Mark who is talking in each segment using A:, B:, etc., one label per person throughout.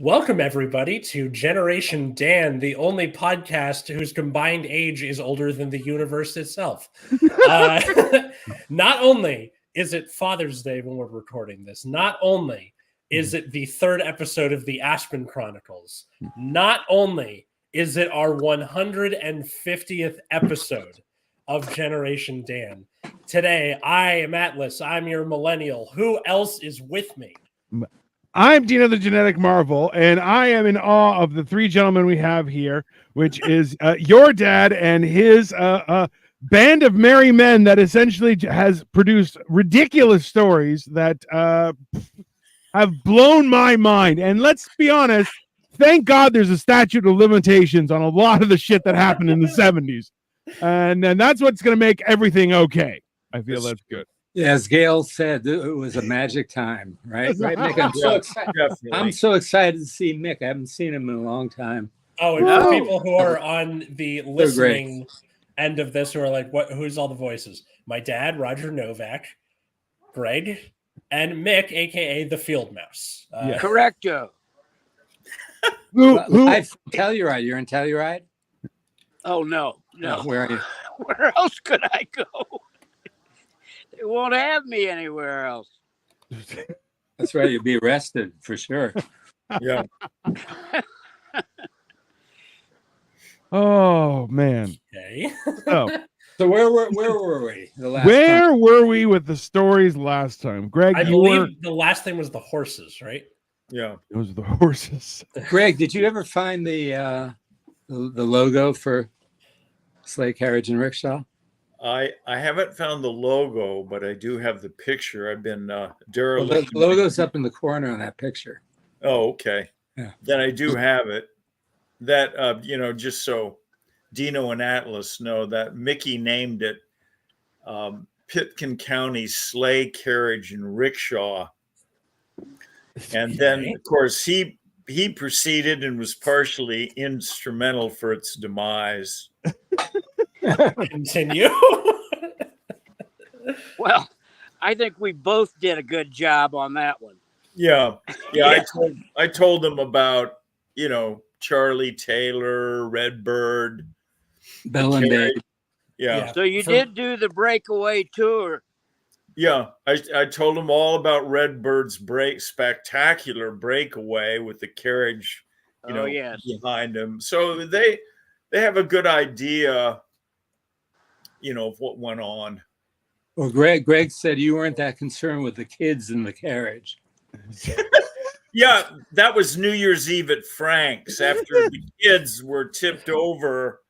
A: Welcome, everybody, to Generation Dan, the only podcast whose combined age is older than the universe itself. Not only is it Father's Day when we're recording this, not only is it the third episode of the Aspen Chronicles, not only is it our 150th episode of Generation Dan. Today, I am Atlas. I'm your millennial. Who else is with me?
B: I'm Dino the Genetic Marvel, and I am in awe of the three gentlemen we have here, which is your dad and his band of merry men that essentially has produced ridiculous stories that have blown my mind. And let's be honest, thank God there's a statute of limitations on a lot of the shit that happened in the 70s. And that's what's going to make everything okay. I feel that's good.
C: Yeah, as Gail said, it was a magic time, right? Right, Mick? I'm so excited to see Mick. I haven't seen him in a long time.
A: Oh, and for people who are on the listening end of this, who are like, "What? Who's all the voices?" My dad, Roger Novak, Greg, and Mick, aka the Field Mouse.
D: Correcto.
B: Who?
C: Telluride. You're in Telluride?
D: Oh no.
C: Where are you?
D: Where else could I go? They won't have me anywhere else.
C: That's right. You'll be arrested for sure.
E: Yeah.
B: Oh man.
A: Okay.
C: So where were we?
B: Where were we with the stories last time, Greg?
A: I believe the last thing was the horses, right?
E: Yeah,
B: it was the horses.
C: Greg, did you ever find the logo for Sleigh, Carriage, and Rickshaw?
E: I haven't found the logo, but I do have the picture. I've been derelict.
C: Well, the logo's up in the corner on that picture.
E: Oh, okay.
C: Yeah.
E: Then I do have it. That just so Dino and Atlas know, that Mickey named it Pitkin County Sleigh, Carriage, and Rickshaw. And then, of course, he proceeded and was partially instrumental for its demise.
A: Continue.
D: Well, I think we both did a good job on that one.
E: Yeah. I told them about Charlie Taylor, Redbird,
C: Bell and Babe.
E: Yeah.
D: So you did do the breakaway tour.
E: Yeah, I told them all about Redbird's spectacular breakaway with the carriage, behind them. So they have a good idea, of what went on.
C: Well, Greg said you weren't that concerned with the kids in the carriage.
E: Yeah, that was New Year's Eve at Frank's after the kids were tipped over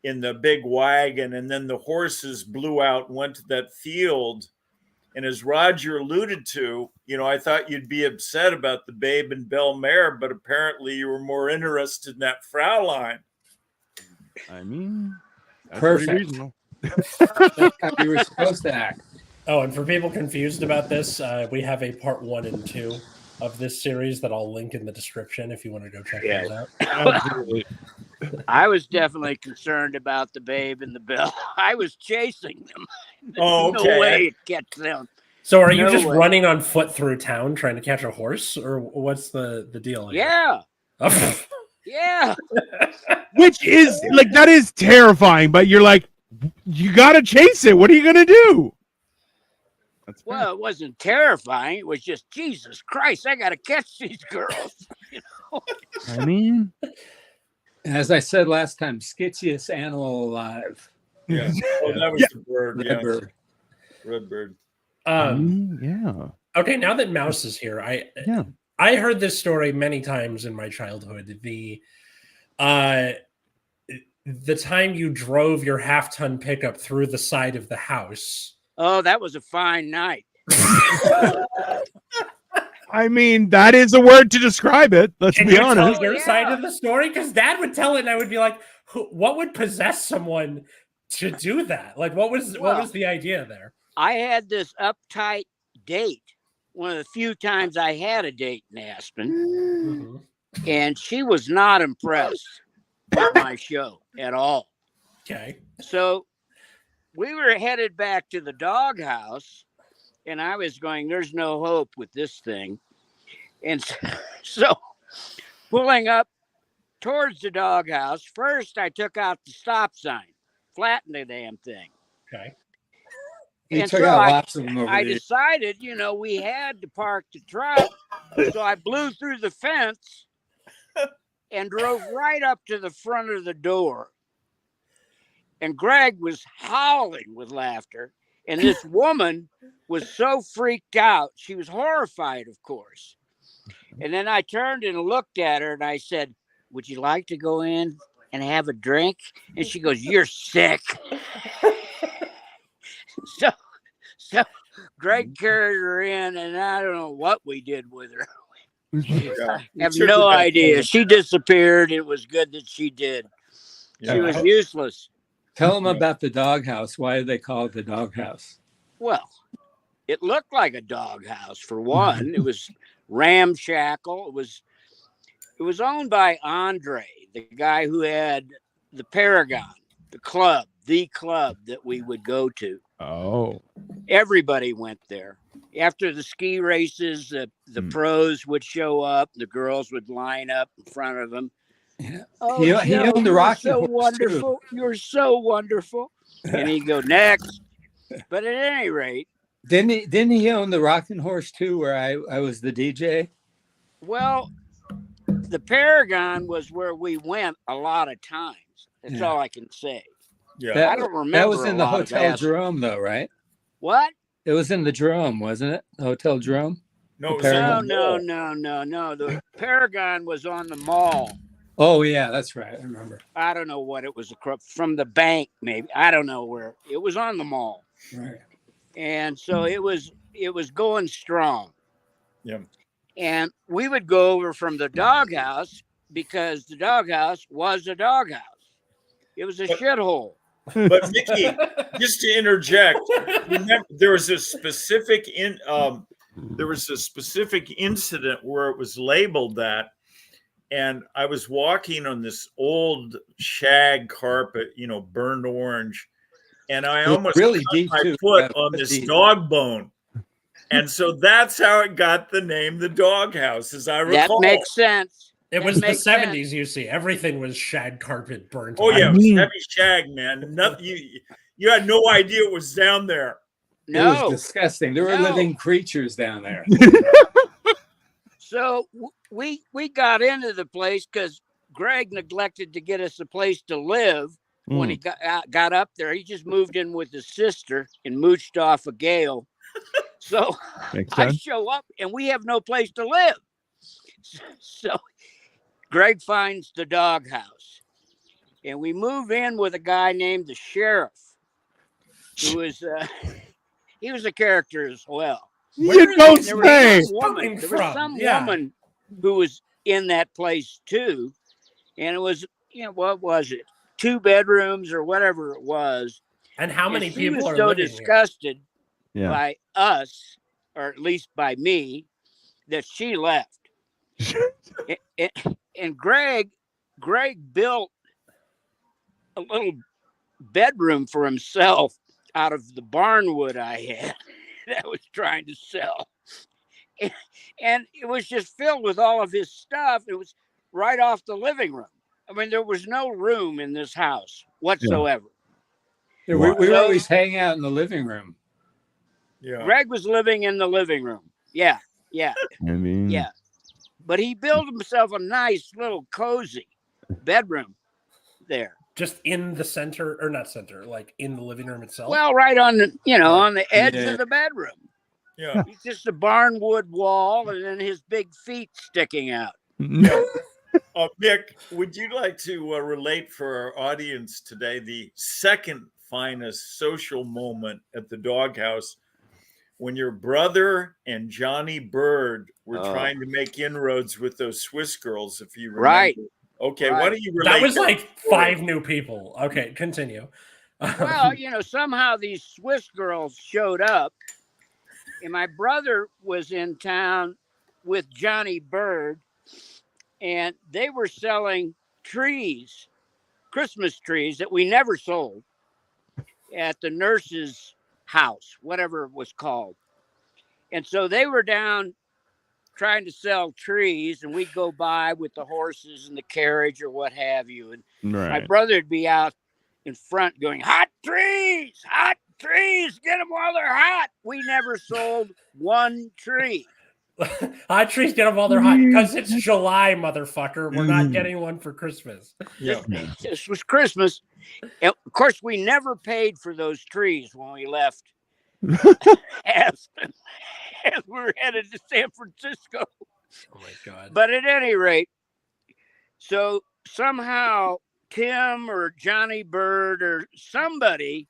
E: in the big wagon, and then the horses blew out and went to that field. And as Roger alluded to, I thought you'd be upset about the Babe and Bell mare, but apparently you were more interested in that Fraulein.
B: I mean,
C: perfect. That's how you were supposed to act.
A: Oh, and for people confused about this, we have a part 1 and 2 of this series that I'll link in the description if you want to go check those out.
B: Absolutely.
D: I was definitely concerned about the Babe and the Bell. I was chasing them.
E: Oh, okay.
D: No way to catch them.
A: So are you just running on foot through town trying to catch a horse, or what's the deal?
D: Yeah. Yeah.
B: Which is that is terrifying, but you're like, you got to chase it. What are you going to do?
D: Well, it wasn't terrifying. It was just, Jesus Christ, I got to catch these girls.
B: I mean,
C: as I said last time, skittiest animal alive.
E: Yeah. Oh, that was the bird.
C: Redbird.
E: Redbird.
B: Yeah.
A: Okay, now that Mouse is here, I heard this story many times in my childhood. The time you drove your half-ton pickup through the side of the house.
D: Oh, that was a fine night.
B: I mean, that is a word to describe it. Let's be honest.
A: Tell your side of the story, because Dad would tell it, and I would be like, "What would possess someone to do that? Like, what was the idea there?"
D: I had this uptight date one of the few times I had a date in Aspen,
A: Mhm.
D: and she was not impressed with my show at all.
A: Okay.
D: So we were headed back to the doghouse, and I was going, there's no hope with this thing. And so pulling up towards the doghouse, first I took out the stop sign, flattened the damn thing.
A: Okay.
C: He
D: And
C: took
D: so
C: out lots of them over
D: I
C: there.
D: decided, we had to park the truck. So I blew through the fence and drove right up to the front of the door. And Greg was howling with laughter. And this woman was so freaked out. She was horrified, of course. And then I turned and looked at her and I said, would you like to go in and have a drink? And she goes, you're sick. So Greg carried her in, and I don't know what we did with her. I have no idea. She disappeared. It was good that she did.
E: Yeah.
D: She was useless.
C: Tell them about the doghouse. Why do they call it the doghouse?
D: Well, it looked like a doghouse for one. It was ramshackle. It was owned by Andre, the guy who had the Paragon, the club that we would go to.
B: Oh.
D: Everybody went there. After the ski races, the pros would show up. The girls would line up in front of them.
C: Yeah.
D: Oh,
C: He owned the Rocking
D: so
C: Horse,
D: wonderful.
C: too.
D: You're so wonderful. And he'd go next. But at any rate,
C: Didn't he own the Rocking Horse too, where I was the DJ?
D: well, the Paragon was where we went a lot of times. That's all I can say.
E: Yeah.
D: I don't remember.
C: That was in the
D: a lot of
C: Hotel
D: Aspen.
C: Jerome, though, right?
D: What?
C: It was in the Jerome, wasn't it? The Hotel Jerome?
E: No, it was
C: Paragon.
D: No. The Paragon was on the mall.
C: Oh, yeah, that's right. I remember.
D: I don't know what it was from the bank, maybe. I don't know where. It was on the mall.
C: Right.
D: And so it was going strong.
E: Yeah.
D: And we would go over from the doghouse because the doghouse was a doghouse. It was a shithole.
E: But Mickey, just to interject, remember, there was a specific incident where it was labeled that, and I was walking on this old shag carpet, burned orange, and I almost
C: really
E: cut
C: deep
E: my
C: too.
E: foot
C: Yeah,
E: on this
C: deep.
E: dog bone. And so that's how it got the name the doghouse, as I
D: That
E: recall.
D: makes sense.
A: It
D: That
A: was the
D: makes sense.
A: 70s, you see. Everything was shag carpet burnt.
E: Oh yeah,
B: I
E: it was
B: mean-
E: heavy shag, man. You had no idea it was down there.
C: It
D: No.
C: was disgusting. There were
D: No.
C: living creatures down there.
D: So we got into the place because Greg neglected to get us a place to live when he got up there. He just moved in with his sister and mooched off a gale. So
B: Makes
D: I
B: sense.
D: show up and we have no place to live. So Greg finds the doghouse, and we move in with a guy named the sheriff, who is he was a character as well.
B: You don't
D: There
B: say.
D: was some
A: Yeah.
D: woman who was in that place too, and it was what was it, 2 bedrooms or whatever it was.
A: And how many
D: And she
A: people
D: was
A: are
D: so
A: living
D: disgusted
B: Yeah.
D: by us, or at least by me, that she left. And Greg built a little bedroom for himself out of the barnwood I had that I was trying to sell. And it was just filled with all of his stuff. It was right off the living room. I mean, there was no room in this house whatsoever.
C: We would always hang out in the living room.
E: Yeah.
D: Greg was living in the living room. Yeah.
B: I mean,
D: Yeah. But he built himself a nice little cozy bedroom there.
A: just in the center, or not center, like in the living room itself.
D: Well, right on the, on the edge of the bedroom.
E: Yeah.
D: It's just a barnwood wall and then his big feet sticking out.
E: Nick, would you like to relate for our audience today the second finest social moment at the doghouse, when your brother and Johnny Bird were trying to make inroads with those Swiss girls, if you remember?
D: Right.
E: Okay,
D: Right.
E: why don't you relate?
A: that was
E: that
A: like
E: story?
A: 5 new people. Okay, continue.
D: Well, somehow these Swiss girls showed up And my brother was in town with Johnny Bird, and they were selling trees, Christmas trees that we never sold at the nurse's house, whatever it was called. And so they were down trying to sell trees, and we'd go by with the horses and the carriage or what have you. And my brother would be out in front going, hot trees, get them while they're hot. We never sold one tree.
A: Hot trees, get them while they're hot, because it's July, motherfucker. We're not getting one for Christmas.
E: Yeah.
D: This was Christmas. And of course, we never paid for those trees when we left Aspen. As we were headed to San Francisco.
A: Oh my God.
D: But at any rate, so somehow Tim or Johnny Bird or somebody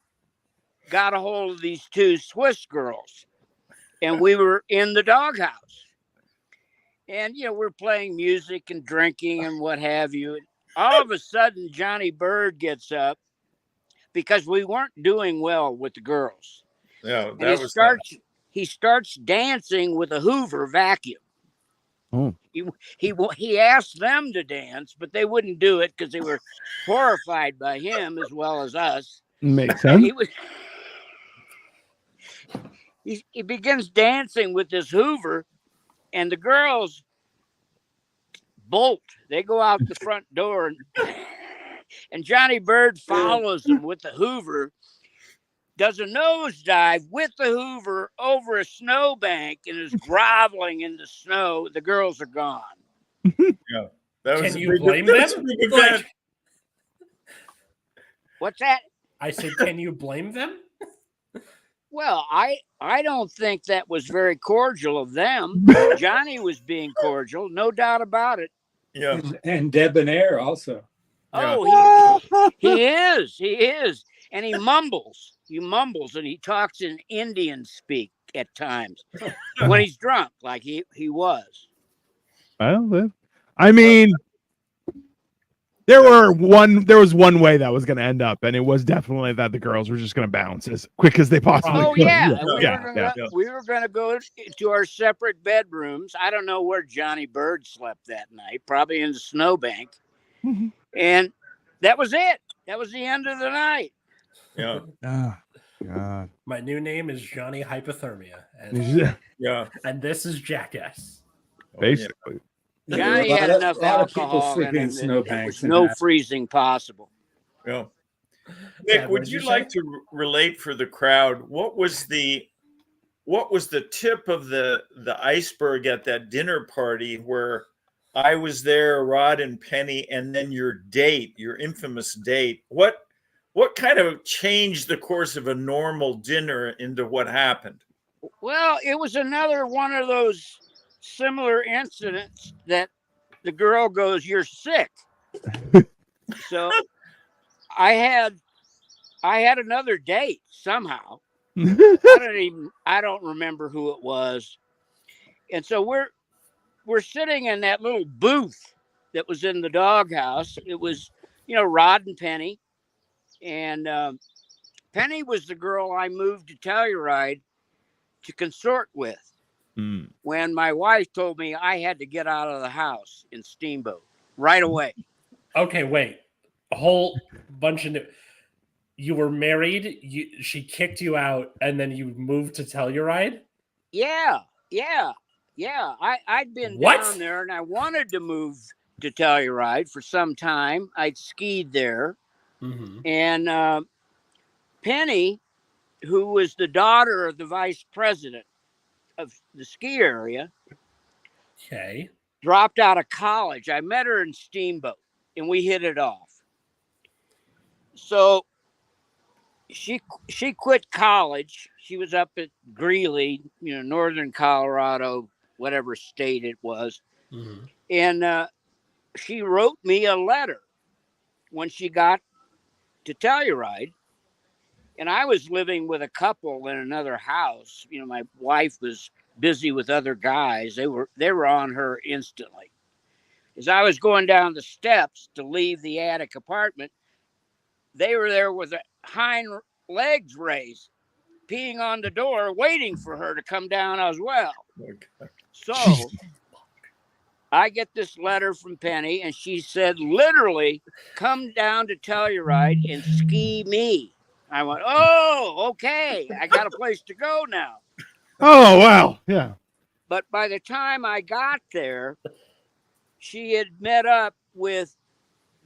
D: got a hold of these two Swiss girls, and we were in the doghouse. And, you know, we're playing music and drinking and what have you. And all of a sudden, Johnny Bird gets up because we weren't doing well with the girls.
E: Yeah,
D: and he starts dancing with a Hoover vacuum.
B: Oh.
D: He asked them to dance, but they wouldn't do it because they were horrified by him as well as us.
B: Makes sense.
D: He begins dancing with this Hoover, and the girls bolt. They go out the front door, and Johnny Bird follows them with the Hoover, does a nosedive with the Hoover over a snowbank and is groveling in the snow. The girls are gone.
E: Yeah.
A: Can you blame them? Like,
D: what's that?
A: I said, can you blame them?
D: Well, I don't think that was very cordial of them. Johnny was being cordial, no doubt about it.
E: Yeah.
C: And debonair also.
D: Oh, he is. And he mumbles and he talks in Indian speak at times when he's drunk, like he was.
B: Well, I mean, there was one way that was going to end up, and it was definitely that the girls were just going to bounce as quick as they possibly could.
D: We were going to go to our separate bedrooms. I don't know where Johnny Bird slept that night, probably in the snowbank. And that was it. That was the end of the night.
E: Yeah.
B: Oh, God.
A: My new name is Johnny Hypothermia. And, and this is Jackass.
B: Basically.
D: Johnny had enough alcohol in him. There was no freezing possible.
E: Yeah. Nick, would you like to relate for the crowd what was the tip of the iceberg at that dinner party where I was there, Rod and Penny, and then your infamous date? What kind of changed the course of a normal dinner into what happened?
D: Well, it was another one of those similar incidents that the girl goes, "You're sick." So I had another date somehow. I don't remember who it was. And so we're sitting in that little booth that was in the doghouse. It was, Rod and Penny. And Penny was the girl I moved to Telluride to consort with when my wife told me I had to get out of the house in Steamboat right away.
A: Okay, wait. A whole bunch of you were married, she kicked you out, and then you moved to Telluride?
D: Yeah. I'd been down there, and I wanted to move to Telluride for some time. I'd skied there. And Penny, who was the daughter of the vice president of the ski area, dropped out of college. I met her in Steamboat, and we hit it off. So she quit college. She was up at Greeley, northern Colorado, whatever state it was. And she wrote me a letter when she got to Telluride, and I was living with a couple in another house. My wife was busy with other guys. They were on her instantly. As I was going down the steps to leave the attic apartment, they were there with their hind legs raised, peeing on the door, waiting for her to come down as well. So I get this letter from Penny, and she said, literally, come down to Telluride and ski me. I went, oh, okay. I got a place to go now.
B: Oh, wow. Yeah.
D: But by the time I got there, she had met up with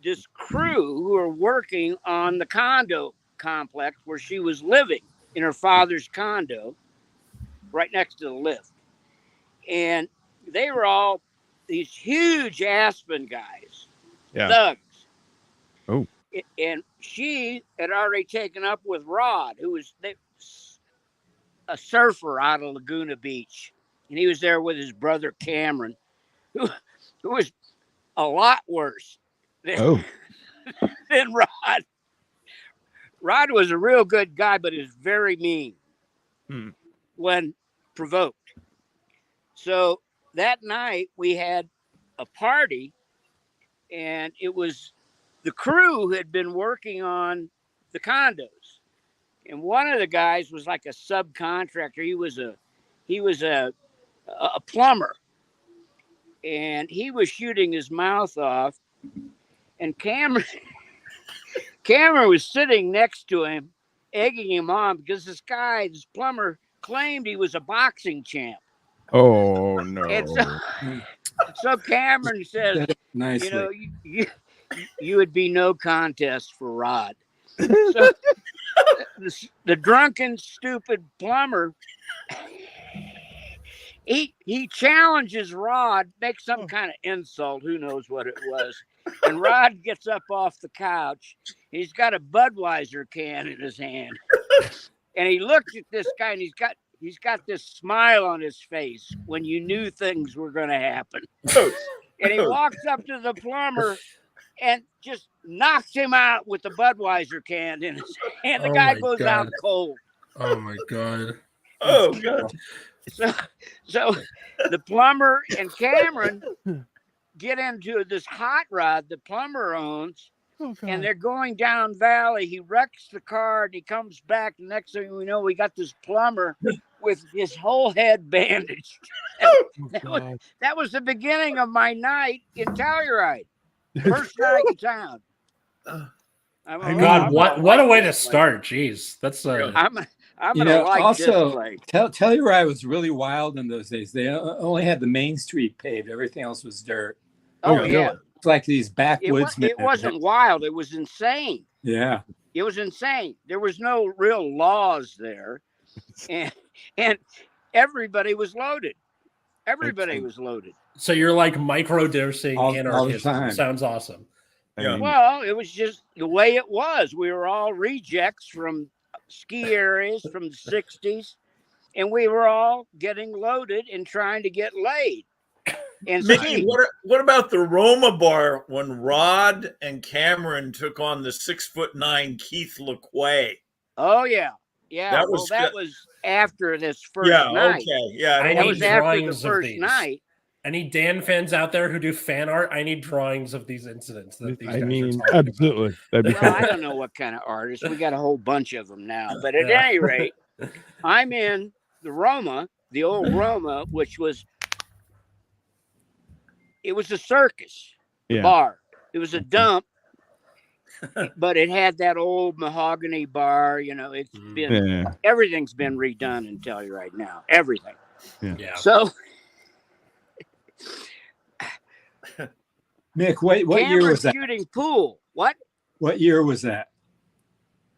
D: this crew who were working on the condo complex where she was living in her father's condo right next to the lift. And they were all these huge Aspen guys, thugs.
B: Oh.
D: And she had already taken up with Rod, who was a surfer out of Laguna Beach. And he was there with his brother Cameron, who was a lot worse than Rod. Rod was a real good guy, but is very mean when provoked. So that night we had a party, and it was the crew who had been working on the condos. And one of the guys was like a subcontractor. He was a plumber, and he was shooting his mouth off. And Cameron was sitting next to him, egging him on because this plumber, claimed he was a boxing champ.
B: Oh no!
D: And so Cameron says,
C: Nicely.
D: you know, you would be no contest for Rod. So the drunken, stupid plumber, he challenges Rod, makes some kind of insult, who knows what it was. And Rod gets up off the couch. He's got a Budweiser can in his hand. And he looks at this guy, and he's got this smile on his face when you knew things were going to happen. And he walks up to the plumber and just knocks him out with the Budweiser can in his hand. The guy goes out cold.
A: Oh my God.
E: Oh God.
D: So the plumber and Cameron get into this hot rod the plumber owns, and they're going down valley. He wrecks the car, and he comes back. The next thing we know, we got this plumber with his whole head bandaged. That was the beginning of my night in Telluride. First night in town.
A: God, what a way to start! Jeez, that's
D: I'm gonna like
C: also,
D: this place.
C: Telluride was really wild in those days. They only had the main street paved; everything else was dirt.
D: Oh yeah,
C: it's like these backwoods.
D: It wasn't wild; it was insane.
C: Yeah,
D: it was insane. There was no real laws there, and everybody was loaded. Everybody was loaded.
A: So you're like microdosing anarchism. Sounds awesome.
E: Yeah.
D: Well, it was just the way it was. We were all rejects from ski areas from the 60s, and we were all getting loaded and trying to get laid. And
E: Mickey, what about the Roma bar when Rod and Cameron took on the 6'9" Keith LaQuay?
D: Oh yeah. That was after this first night.
E: Okay. Yeah.
D: That was after the first night.
A: Any Dan fans out there who do fan art? I need drawings of these incidents. That these
B: absolutely. That'd be
D: I don't know what kind of artists. We got a whole bunch of them now. But at any rate, I'm in the Roma, the old Roma, which was a circus bar. It was a dump, but it had that old mahogany bar. It's been everything's been redone in Telluride now. Everything.
A: Yeah.
D: So.
C: Mick, what year was that?
D: Shooting pool. What
C: year was that?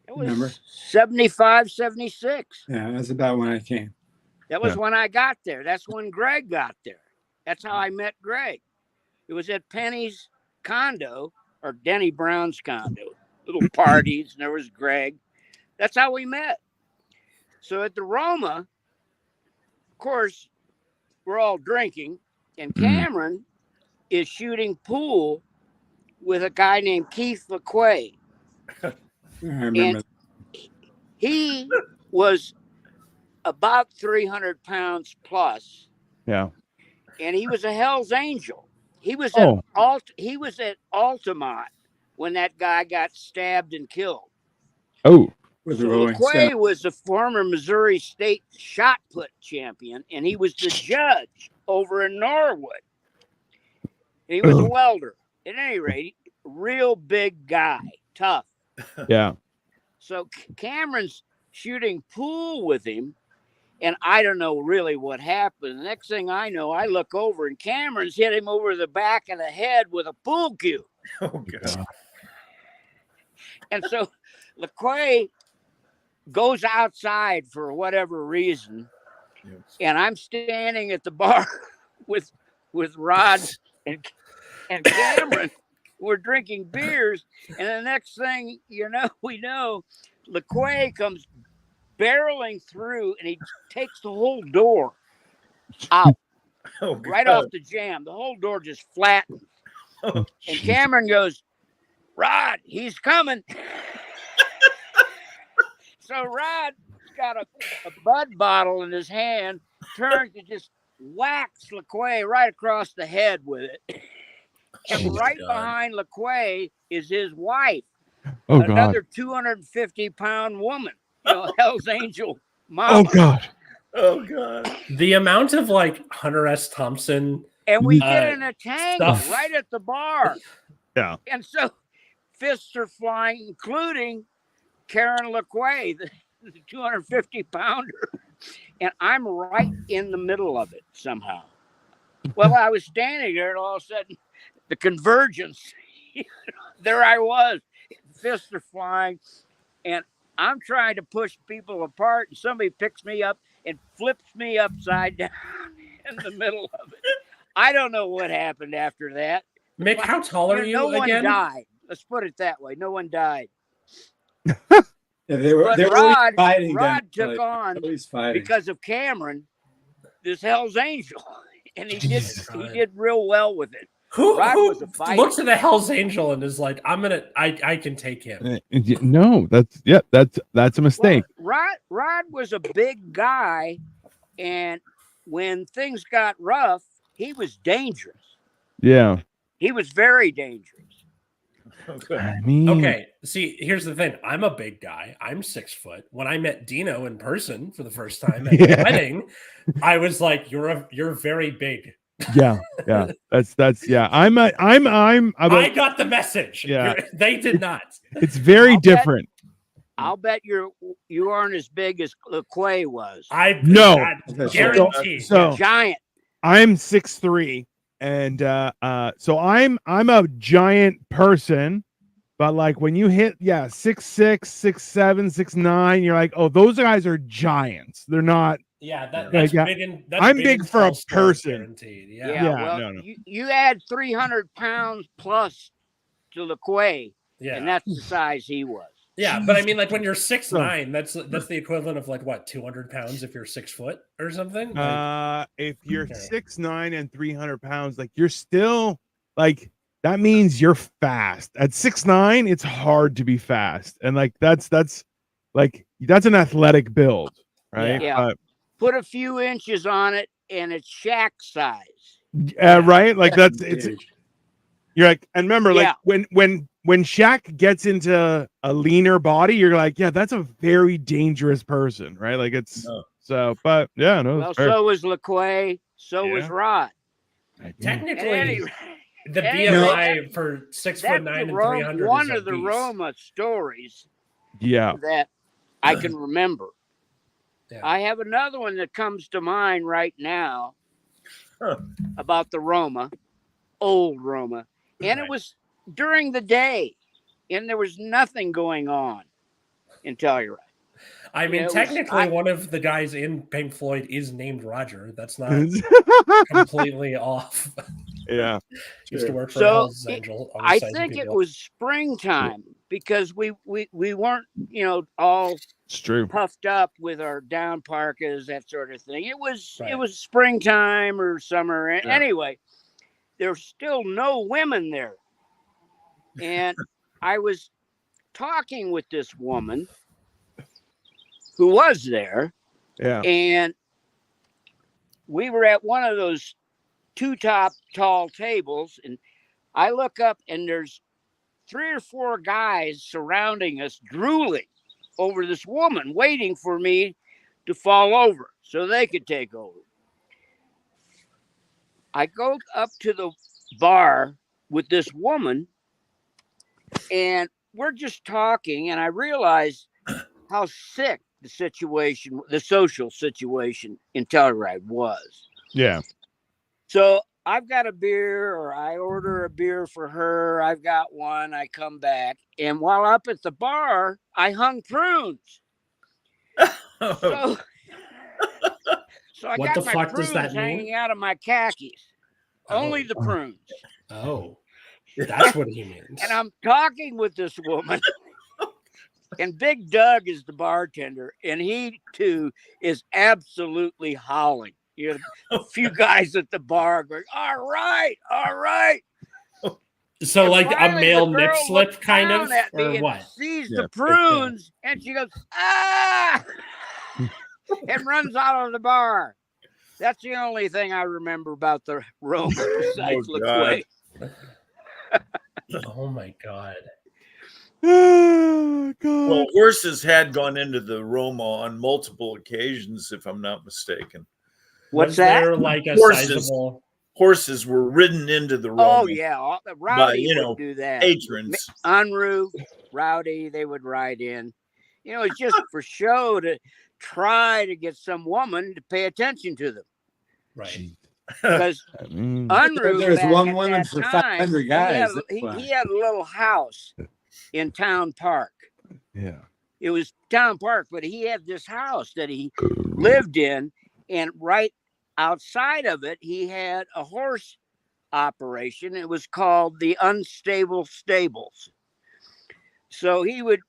D: It was 75, 76.
C: Yeah, that's about when I came.
D: That was when I got there. That's when Greg got there. That's how I met Greg. It was at Penny's condo, or Denny Brown's condo. Little parties, and there was Greg. That's how we met. So at the Roma, of course, we're all drinking, and Cameron is shooting pool with a guy named Keith LaQuay.
C: I remember.
D: And he was about 300 pounds plus.
B: Yeah.
D: And he was a Hell's Angel. He was at Altamont when that guy got stabbed and killed.
B: Oh.
C: with
D: So
C: Rolling
D: LaQuay
C: Stone.
D: was a former Missouri State shot put champion, and he was the judge over in Norwood. He was a welder. At any rate, real big guy, tough.
B: Yeah.
D: So Cameron's shooting pool with him, and I don't know really what happened. The next thing I know, I look over, and Cameron's hit him over the back of the head with a pool cue.
E: Oh, God.
D: And so LaQuay goes outside for whatever reason, and I'm standing at the bar with Rod and Cameron. We're drinking beers, and the next thing we know, LaQuay comes barreling through, and he takes the whole door out right off the jam. The whole door just flattened. And Cameron goes, "Rod, he's coming." So Rod's got a Bud bottle in his hand, turns to just whacks LaQuay right across the head with it. And right behind LaQuay is his wife, another 250-pound woman, Hell's Angel mama.
B: Oh God.
E: Oh, God.
A: The amount of like Hunter S. Thompson.
D: And we get in a tangle
A: stuff.
D: right at the bar.
B: Yeah.
D: And so fists are flying, including Karen LaQuay, the 250-pounder. And I'm right in the middle of it somehow. Well, I was standing there, and all of a sudden, the convergence, there I was. Fists are flying, and I'm trying to push people apart, and somebody picks me up and flips me upside down in the middle of it. I don't know what happened after that.
A: Mick, how tall are you
D: No
A: again?
D: one died. Let's put it that way. No one died.
C: Yeah, they were
D: But
C: always fighting.
D: Rod took on
C: always fighting
D: because of Cameron, this Hell's Angel, and he did real well with it.
A: Who
D: was a fighter.
A: looks at the Hell's Angel and is like, I can take him.
B: No, that's a mistake.
D: Well, Rod was a big guy, and when things got rough, he was dangerous.
B: Yeah.
D: He was very dangerous.
B: I mean,
A: Okay, see, here's the thing. I'm a big guy. I'm 6 foot. When I met Dino in person for the first time at the wedding, I was like, "You're very big."
B: Yeah. That's yeah. I
A: got the message.
B: Yeah.
A: They did not.
B: It's very different.
D: I'll bet you aren't as big as LaQuay was.
B: No.
A: Guaranteed.
B: So
D: giant.
B: I'm 6'3", and so I'm a giant person, but like when you hit 6'6", 6'7", 6'9", you're like, oh, those guys are giants. They're not.
A: Yeah, that's big.
B: I'm big for a person.
A: Guaranteed.
D: Yeah.
B: No.
D: You add 300 pounds plus to LaQuay, and that's the size he was.
A: Yeah, but I mean, like when you're 6'9", that's the equivalent of like what, 200 pounds if you're 6 foot or something. Like,
B: if you're 6'9" and 300 pounds, like you're still like that means you're fast. At 6'9", it's hard to be fast, and like that's an athletic build, right?
D: Yeah. Put a few inches on it, and it's Shaq size.
B: Right. Like it's. You're like, and remember, like when Shaq gets into a leaner body, you're like, yeah, that's a very dangerous person, right? Like it's but yeah, no.
D: Well, so was LaQuay, so was Rod.
A: Technically, the BMI for 6'9" and 300.
D: One of the Roma stories.
B: Yeah.
D: That I can remember. Yeah. I have another one that comes to mind right now about the Roma, old Roma. And it was during the day, and there was nothing going on in Telluride.
A: I mean, technically, one of the guys in Pink Floyd is named Roger. That's not completely off.
B: Yeah.
A: Used to work for Hell's Angel.
D: I think it was springtime because we weren't, all puffed up with our down parkas, that sort of thing. It was springtime or summer. Anyway, there's still no women there. And I was talking with this woman who was there.
B: Yeah.
D: And we were at one of those tall tables, and I look up and there's 3 or 4 guys surrounding us drooling. over this woman waiting for me to fall over so they could take over. I go up to the bar with this woman, and we're just talking, and I realize how sick the situation, the social situation in Telluride was.
B: Yeah.
D: So I've got a beer, or I order a beer for her. I've got one. I come back, and while up at the bar, I hung prunes. So I
A: What
D: got
A: the
D: my
A: fuck does
D: prunes
A: that mean?
D: hanging out of my khakis. Only the prunes.
A: Oh, that's what he means.
D: And I'm talking with this woman, and Big Doug is the bartender, and he too is absolutely howling. You know, a few guys at the bar going, all right.
A: So
D: And
A: like a
D: finally,
A: male
D: the
A: nip
D: girl
A: slip
D: looks
A: kind
D: down
A: of,
D: at me
A: or
D: and
A: what?
D: sees
B: Yeah,
D: the prunes, and she goes, ah, and runs out of the bar. That's the only thing I remember about the Roma besides LaQuay.
A: Oh my God.
B: Oh, God.
E: Well, horses had gone into the Roma on multiple occasions, if I'm not mistaken.
D: What's
A: Was
D: that?
A: there like a
E: Horses.
A: sizable?
E: Horses were ridden into the Roma.
D: Oh yeah, Rowdy
E: by,
D: would do that.
E: patrons.
D: Unruh, Rowdy, they would ride in. You know, it's just for show to try to get some woman to pay attention to them.
A: Right.
D: Because
B: Mm.
D: Unruh,
C: There's
D: back
C: one
D: at
C: woman
D: that
C: for
D: time,
C: 500 guys. That's
D: he
C: why.
D: had a little house in Town Park.
B: Yeah.
D: It was Town Park, but he had this house that he lived in, and right outside of it, he had a horse operation. It was called the Unstable Stables. So he would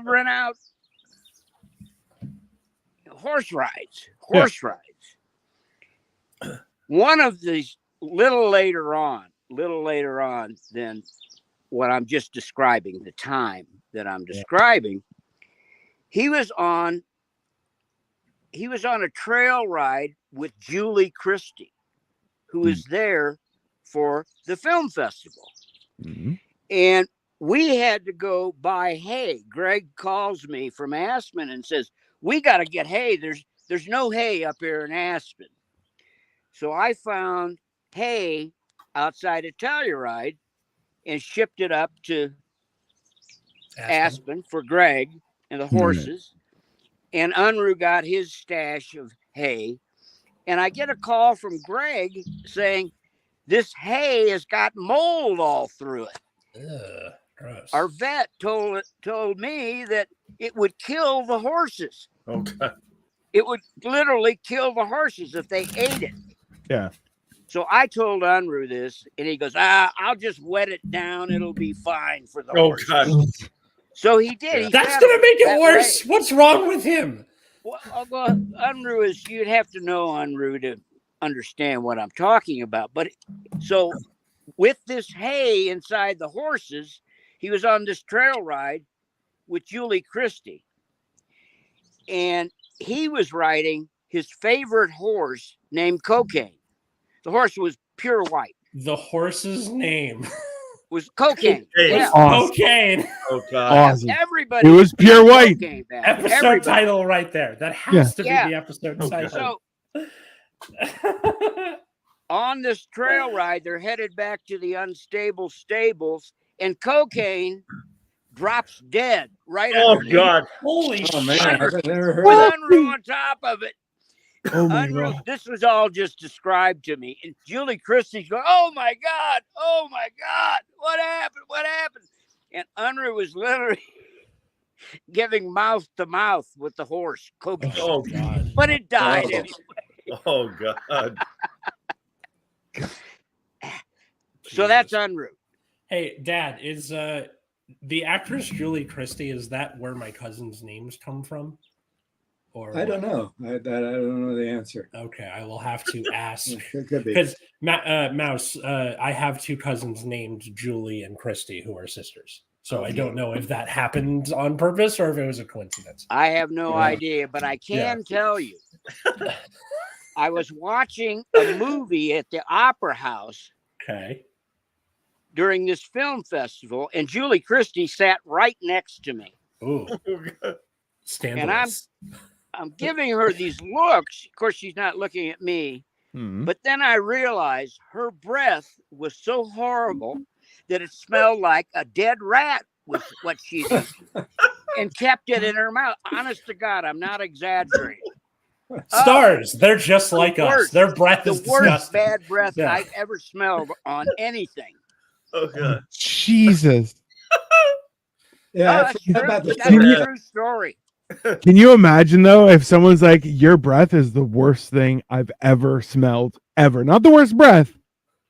D: rent out horse rides. One of these little later on than what I'm just describing, the time that I'm describing, he was on a trail ride with Julie Christie, who was there for the film festival.
B: Mm-hmm.
D: And we had to go buy hay. Greg calls me from Aspen and says, we got to get hay. There's no hay up here in Aspen. So I found hay outside of Telluride and shipped it up to Aspen for Greg and the horses. And Unruh got his stash of hay. And I get a call from Greg saying, this hay has got mold all through it.
A: Gross.
D: Our vet told me that it would kill the horses.
E: Okay.
D: It would literally kill the horses if they ate it.
B: Yeah.
D: So I told Unruh this, and he goes, I'll just wet it down. It'll be fine for the horses.
E: God.
D: So he did. He
A: That's going to make it worse. What's wrong with him?
D: Well, Unruh is, you'd have to know Unruh to understand what I'm talking about. But so with this hay inside the horses, he was on this trail ride with Julie Christie. And he was riding his favorite horse named Cocaine. The horse was pure white.
A: The horse's name
D: was Cocaine.
A: Yeah. Awesome. Cocaine.
E: Oh, God.
B: Awesome.
D: Everybody.
B: It was pure white.
A: Episode title right there. That has to be the episode title.
D: So, on this trail ride, they're headed back to the Unstable Stables, and Cocaine drops dead right underneath.
E: God.
A: Holy shit.
C: Man, I've never heard
D: With
C: that.
D: Unruh on top of it.
B: Oh my God.
D: This was all just described to me. And Julie Christie's going, oh my God, what happened? And Unruh was literally giving mouth to mouth with the horse, Cocaine.
E: Oh, God.
D: But it died anyway.
E: Oh, God.
D: So that's Unruh.
A: Hey, Dad, is the actress Julie Christie, is that where my cousin's names come from? Or
C: I don't know. I don't know the answer.
A: Okay, I will have to ask.
C: It could be.
A: Because Mouse, I have two cousins named Julie and Christy who are sisters. So I don't know if that happened on purpose or if it was a coincidence.
D: I have no idea, but I can tell you. I was watching a movie at the Opera House.
A: Okay.
D: During this film festival, and Julie Christie sat right next to me.
A: Ooh. Scandalous.
D: I'm giving her these looks. Of course, she's not looking at me.
B: Mhm.
D: But then I realized her breath was so horrible that it smelled like a dead rat was what she'd eaten and kept it in her mouth. Honest to God, I'm not exaggerating.
A: Stars, they're just like us.
D: worst.
A: Their breath is
D: The worst
A: disgusting.
D: bad breath
A: Yeah.
D: I've ever smelled on anything.
E: Oh god.
B: Jesus.
C: Yeah,
D: Oh,
C: I forgot about the
D: that's a
C: story.
D: true story.
B: Can you imagine though if someone's like, your breath is the worst thing I've ever smelled ever? Not the worst breath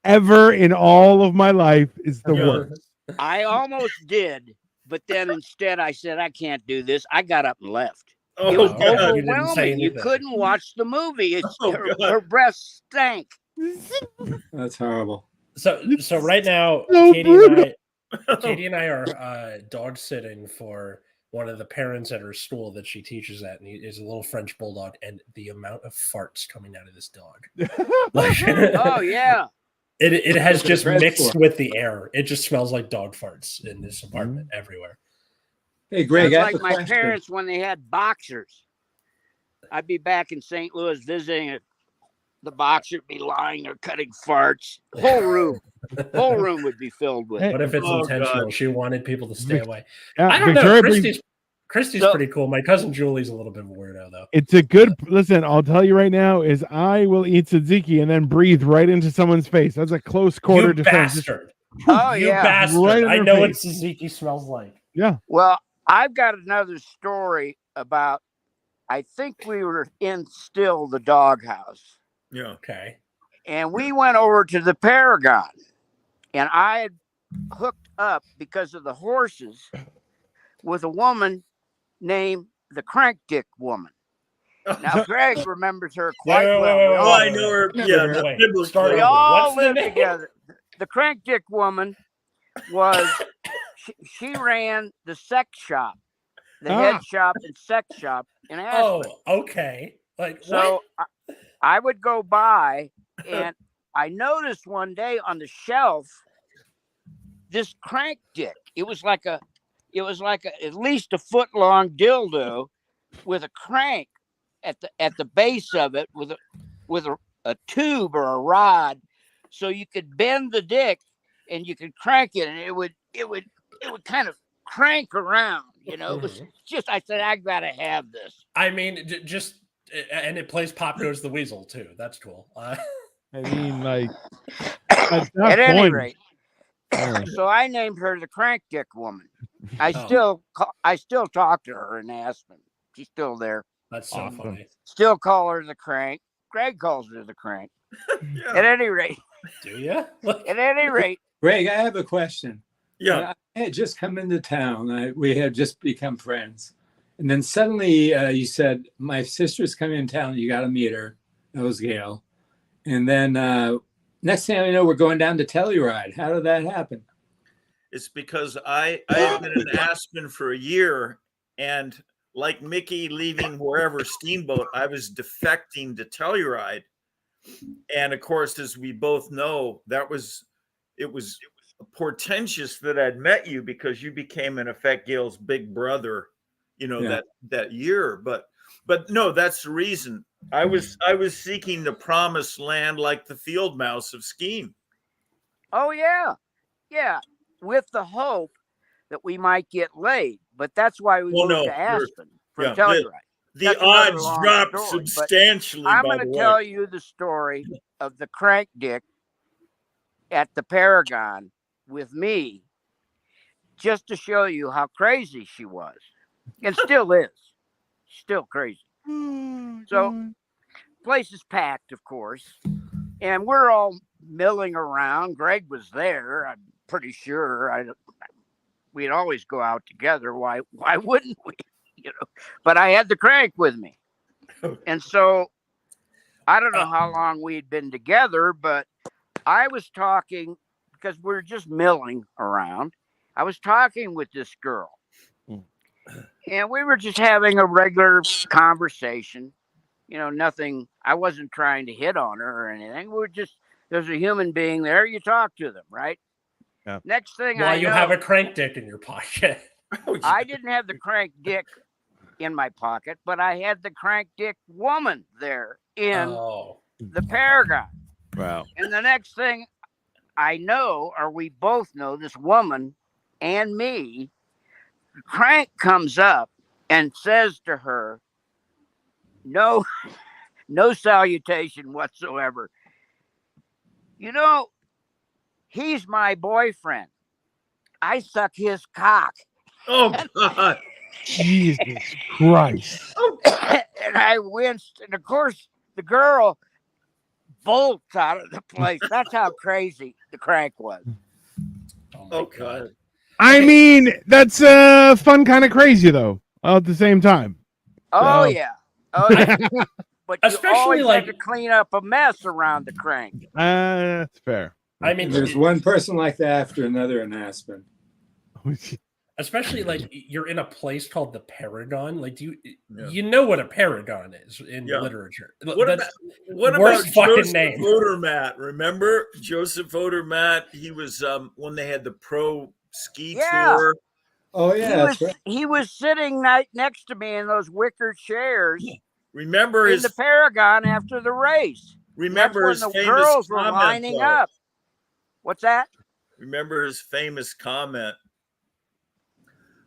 B: ever in all of my life is the
A: Yeah.
B: worst.
D: I almost did, but then instead I said, I can't do this. I got up and left. It
E: Oh
D: was
A: God.
E: god.
A: You didn't say
D: overwhelming. You
A: anything.
D: couldn't watch the movie.
E: Oh,
D: Her,
E: God.
D: her breath stank.
C: That's horrible.
A: So right now,
B: So
A: Katie and I are dog sitting for one of the parents at her school that she teaches at, and he is a little French bulldog, and the amount of farts coming out of this dog. Like,
D: Oh yeah.
A: it has
C: That's
A: just
C: what it's
A: mixed
C: for.
A: with the air. It just smells like dog farts in this apartment everywhere.
C: Hey, Greg,
D: Sounds
C: I have
D: like
C: a
D: my
C: question.
D: parents when they had boxers. I'd be back in St. Louis visiting it. The boxer would be lying there cutting farts. Whole room would be filled with.
B: Hey,
A: What if it's
E: Oh,
A: intentional?
E: God.
A: She wanted people to stay away.
B: Yeah,
A: I don't
B: Victoria
A: know.
B: brings-
A: Christy's
D: So-
A: pretty cool. My cousin Julie's a little bit of a weirdo, though.
B: It's a good listen. I'll tell you right now is I will eat tzatziki and then breathe right into someone's face. That's a close quarter
A: You
B: defense.
A: bastard!
D: Oh
A: You
D: yeah.
A: bastard!
B: Right in
A: I
B: her
A: know what
B: face.
A: Suzuki smells like.
B: Yeah.
D: Well, I've got another story about. I think we were in still the doghouse,
E: Yeah.
A: Okay.
D: and we went over to the Paragon, and I had hooked up because of the horses with a woman named the Crank Dick Woman. Now, Greg remembers her quite
A: Wait,
D: well.
A: wait,
D: We
A: wait,
E: Oh,
D: all,
E: I know her.
A: Wait,
E: Yeah,
A: wait,
E: the
A: wait.
E: biblically.
A: Start
D: we
A: over.
D: all
A: What's the
D: lived
A: name?
D: together. The Crank Dick Woman was she ran the sex shop, the head shop and sex shop in Aspen.
A: Oh, okay. Like
D: So I would go by, and I noticed one day on the shelf this crank dick. It was like a at least a foot long dildo with a crank at the base of it with a tube or a rod, so you could bend the dick and you could crank it, and it would kind of crank around. You know, it was just. I said, I gotta have this.
A: I mean, just and it plays Pop Goes the Weasel too. That's cool.
B: I mean, like at that
D: At any
B: point,
D: rate,
B: yeah.
D: so I named her the Crank Dick Woman. I
A: Oh.
D: still talk to her in Aspen. She's still there.
A: That's so
B: Awesome.
A: funny.
D: Still call her the Crank. Greg calls her the Crank.
E: Yeah.
D: At any rate,
A: Do you?
C: Greg, I have a question.
E: Yeah.
C: I had just come into town. We had just become friends. And then suddenly you said, my sister's coming in town. You got to meet her. That was Gail. And then next thing I know, we're going down to Telluride. How did that happen?
E: It's because I had been in Aspen for a year, and like Mickey leaving wherever Steamboat, I was defecting to Telluride. And of course, as we both know, it was portentous that I'd met you, because you became in effect Gail's big brother, you know,
C: Yeah.
E: that year. But no, that's the reason. I was seeking the promised land like the field mouse of skiing.
D: Oh yeah, with the hope that we might get laid. But that's why we
E: Well,
D: moved
E: no,
D: to Aspen from
E: yeah,
D: Telluride.
E: The
D: That's another
E: odds
D: long
E: dropped
D: story, but
E: substantially.
D: I'm
E: by
D: going
E: the
D: to
E: way.
D: tell you the story of the Crank Dick at the Paragon with me, just to show you how crazy she was, and still is, still crazy. So, place is packed, of course, and we're all milling around. Greg was there. I'm pretty sure. We'd always go out together. Why wouldn't we? You know, but I had the Crank with me, and so I don't know how long we'd been together, but I was talking because we're just milling around. I was talking with this girl, and we were just having a regular conversation. You know, nothing. I wasn't trying to hit on her or anything. There's a human being there. You talk to them, right?
B: Yeah.
D: Next thing
A: While
D: I
A: you
D: know,
A: have a crank dick in your pocket.
E: Oh, yeah.
D: I didn't have the Crank Dick in my pocket, but I had the crank dick woman there in
A: Oh,
D: the Paragon.
B: Wow.
D: And the next thing I know, or we both know, this woman and me, Crank comes up and says to her, no, no salutation whatsoever. You know, he's my boyfriend. I suck his cock.
E: Oh God.
B: Jesus Christ.
D: And I winced. And of course, the girl bolts out of the place. That's how crazy the Crank was.
A: oh my
E: Oh
A: God.
E: God.
B: I mean, that's fun, kind of crazy though. All at the same time.
D: Oh,
B: So-
D: yeah. Oh, yeah. But you
A: Especially,
D: always
A: like-
D: had to clean up a mess around the Crank.
B: That's fair.
A: I mean,
C: There's one person like that after another in Aspen.
A: especially like you're in a place called the Paragon. Like, do
E: Yeah.
A: you know what a paragon is in
E: Yeah.
A: literature?
E: What
A: That's
E: about what
A: worst
E: about
A: fucking
E: Joseph
A: name.
E: Odermatt? Remember Joseph Odermatt? He was when they had the pro ski
D: Yeah.
E: tour.
C: Oh yeah, that's right.
D: He was sitting right next to me in those wicker chairs
E: Remember
D: in
E: his
D: the Paragon after the race.
E: remember
D: That's
E: his
D: when the
E: famous
D: girls were
E: comment,
D: lining
E: though.
D: up. What's that?
E: Remember his famous comment.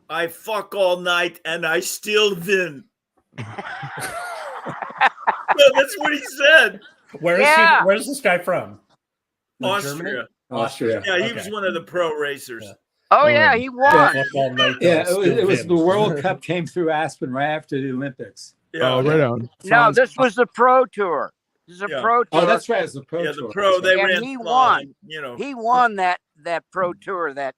E: I fuck all night and I still win. No, that's what he said.
A: Where is
D: Yeah.
A: he? Where's this guy from?
E: Austria.
A: Germany?
C: Austria.
E: Yeah, he
A: Okay.
E: was one of the pro racers.
A: Yeah.
D: Oh, yeah, he won.
A: Fuck all night,
C: Yeah,
A: though,
C: it was
A: still
C: the
A: wins.
C: World Cup came through Aspen right after the Olympics.
E: Yeah.
B: Oh, right on.
D: No,
C: Franz-
D: this was the pro tour. This is a
E: Yeah.
D: pro tour.
C: Oh, that's right. It's the pro
E: Yeah,
C: tour.
E: the pro, they
D: And
E: ran
D: he
E: fine,
D: won.
E: you know.
D: He won that pro tour that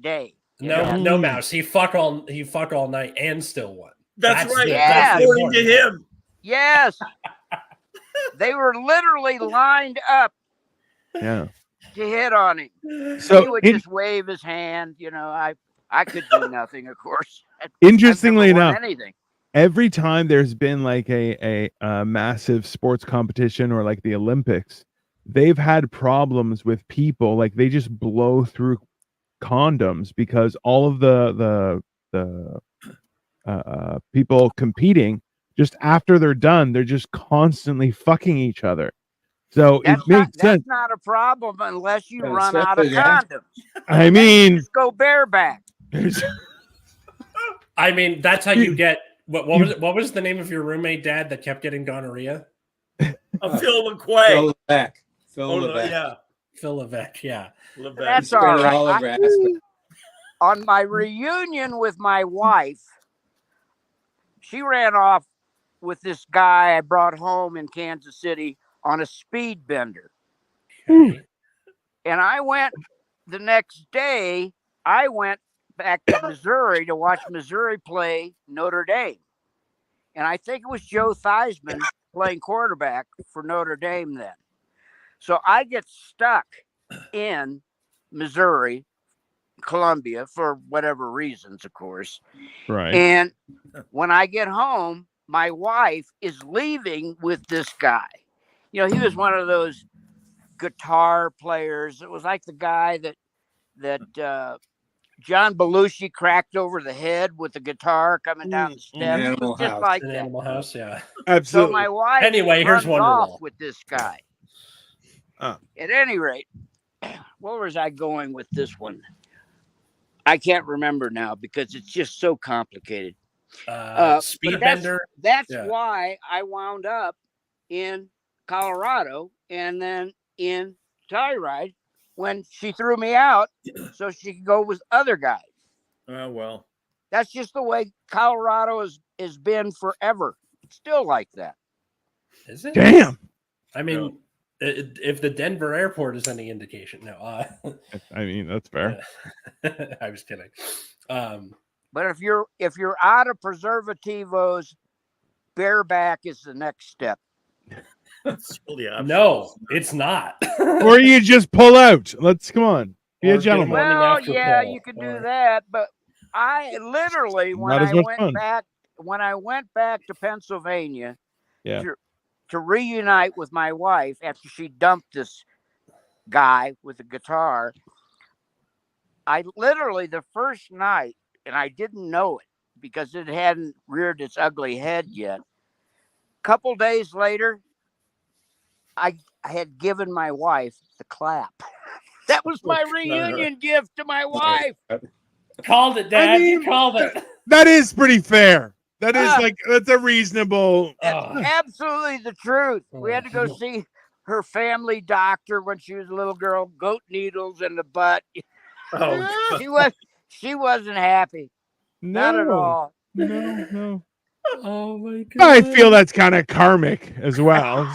D: day.
A: No,
D: Yeah.
A: no mouse. He fuck all night and still won.
E: That's right.
D: Yeah.
A: the
E: According to
A: important part.
E: him.
D: Yes. They were literally lined up
B: Yeah.
D: to hit on him. He
B: So
D: would just wave his hand. You know, I could do nothing, of course.
B: interestingly
D: I've never won
B: enough,
D: anything.
B: every time there's been like a massive sports competition or like the Olympics, they've had problems with people. Like they just blow through condoms because all of the people competing, just after they're done, they're just constantly fucking each other. So
D: That's
B: it makes sense.
D: That's not a problem unless you
C: Yeah,
D: run out of
C: especially that.
D: condoms.
B: I mean,
D: Just go bareback.
A: I mean, that's how you get. What was the name of your roommate, Dad, that kept getting gonorrhea?
E: Phil McQuay.
C: Phil Levesque. Phil
E: Oh, no,
C: Levesque.
E: yeah.
A: Phil Levesque. Yeah.
E: Levesque.
D: That's
C: Spread
D: all
C: it
D: right.
C: all over Aspen.
D: On my reunion with my wife, she ran off with this guy I brought home in Kansas City on a speed bender.
A: Okay.
D: And I went the next day, I went back to Missouri to watch Missouri play Notre Dame. And I think it was Joe Theismann playing quarterback for Notre Dame then. So I get stuck in Missouri, Columbia, for whatever reasons, of course.
B: right.
D: And when I get home, my wife is leaving with this guy. You know, he was one of those guitar players. It was like the guy that John Belushi cracked over the head with the guitar coming down the steps. It
C: Animal
D: was just
C: House.
D: like
A: An
D: that.
A: Animal House. Yeah.
D: So
B: Absolutely.
D: my wife
A: Anyway, here's
D: runs off
A: Wonderwall.
D: with this guy.
B: Oh.
D: At any rate, where was I going with this one? I can't remember now because it's just so complicated. But
A: Speedbender.
D: That's
A: Yeah.
D: why I wound up in Colorado and then in Telluride when she threw me out so she could go with other guys.
E: Oh, well.
D: That's just the way Colorado has been forever. It's still like that.
A: Is it?
B: Damn.
A: I mean, if the Denver airport is any indication, no.
B: I mean, that's fair.
A: I was kidding.
D: But if you're out of preservativos, bareback is the next step.
E: That's really
A: No, it's not.
B: Or you just pull out. Let's come on. Be
A: Or
B: a
A: get
B: gentleman.
A: Morning
D: Well,
A: after
D: yeah,
A: pill,
D: you could
A: or-
D: do that, but I literally
B: Not as much fun.
D: when I went back to Pennsylvania
B: Yeah.
D: to reunite with my wife after she dumped this guy with a guitar, I literally the first night, and I didn't know it, because it hadn't reared its ugly head yet. Couple days later, I had given my wife the clap. That was my reunion gift to my wife.
A: Called it, Dad.
B: I mean,
A: you called it.
B: That is pretty fair. That is that's a reasonable.
D: Absolutely the truth. We had to go see her family doctor when she was a little girl. Goat needles in the butt. She wasn't happy. Not at all.
B: No.
A: Oh my God.
B: I feel that's kind of karmic as well.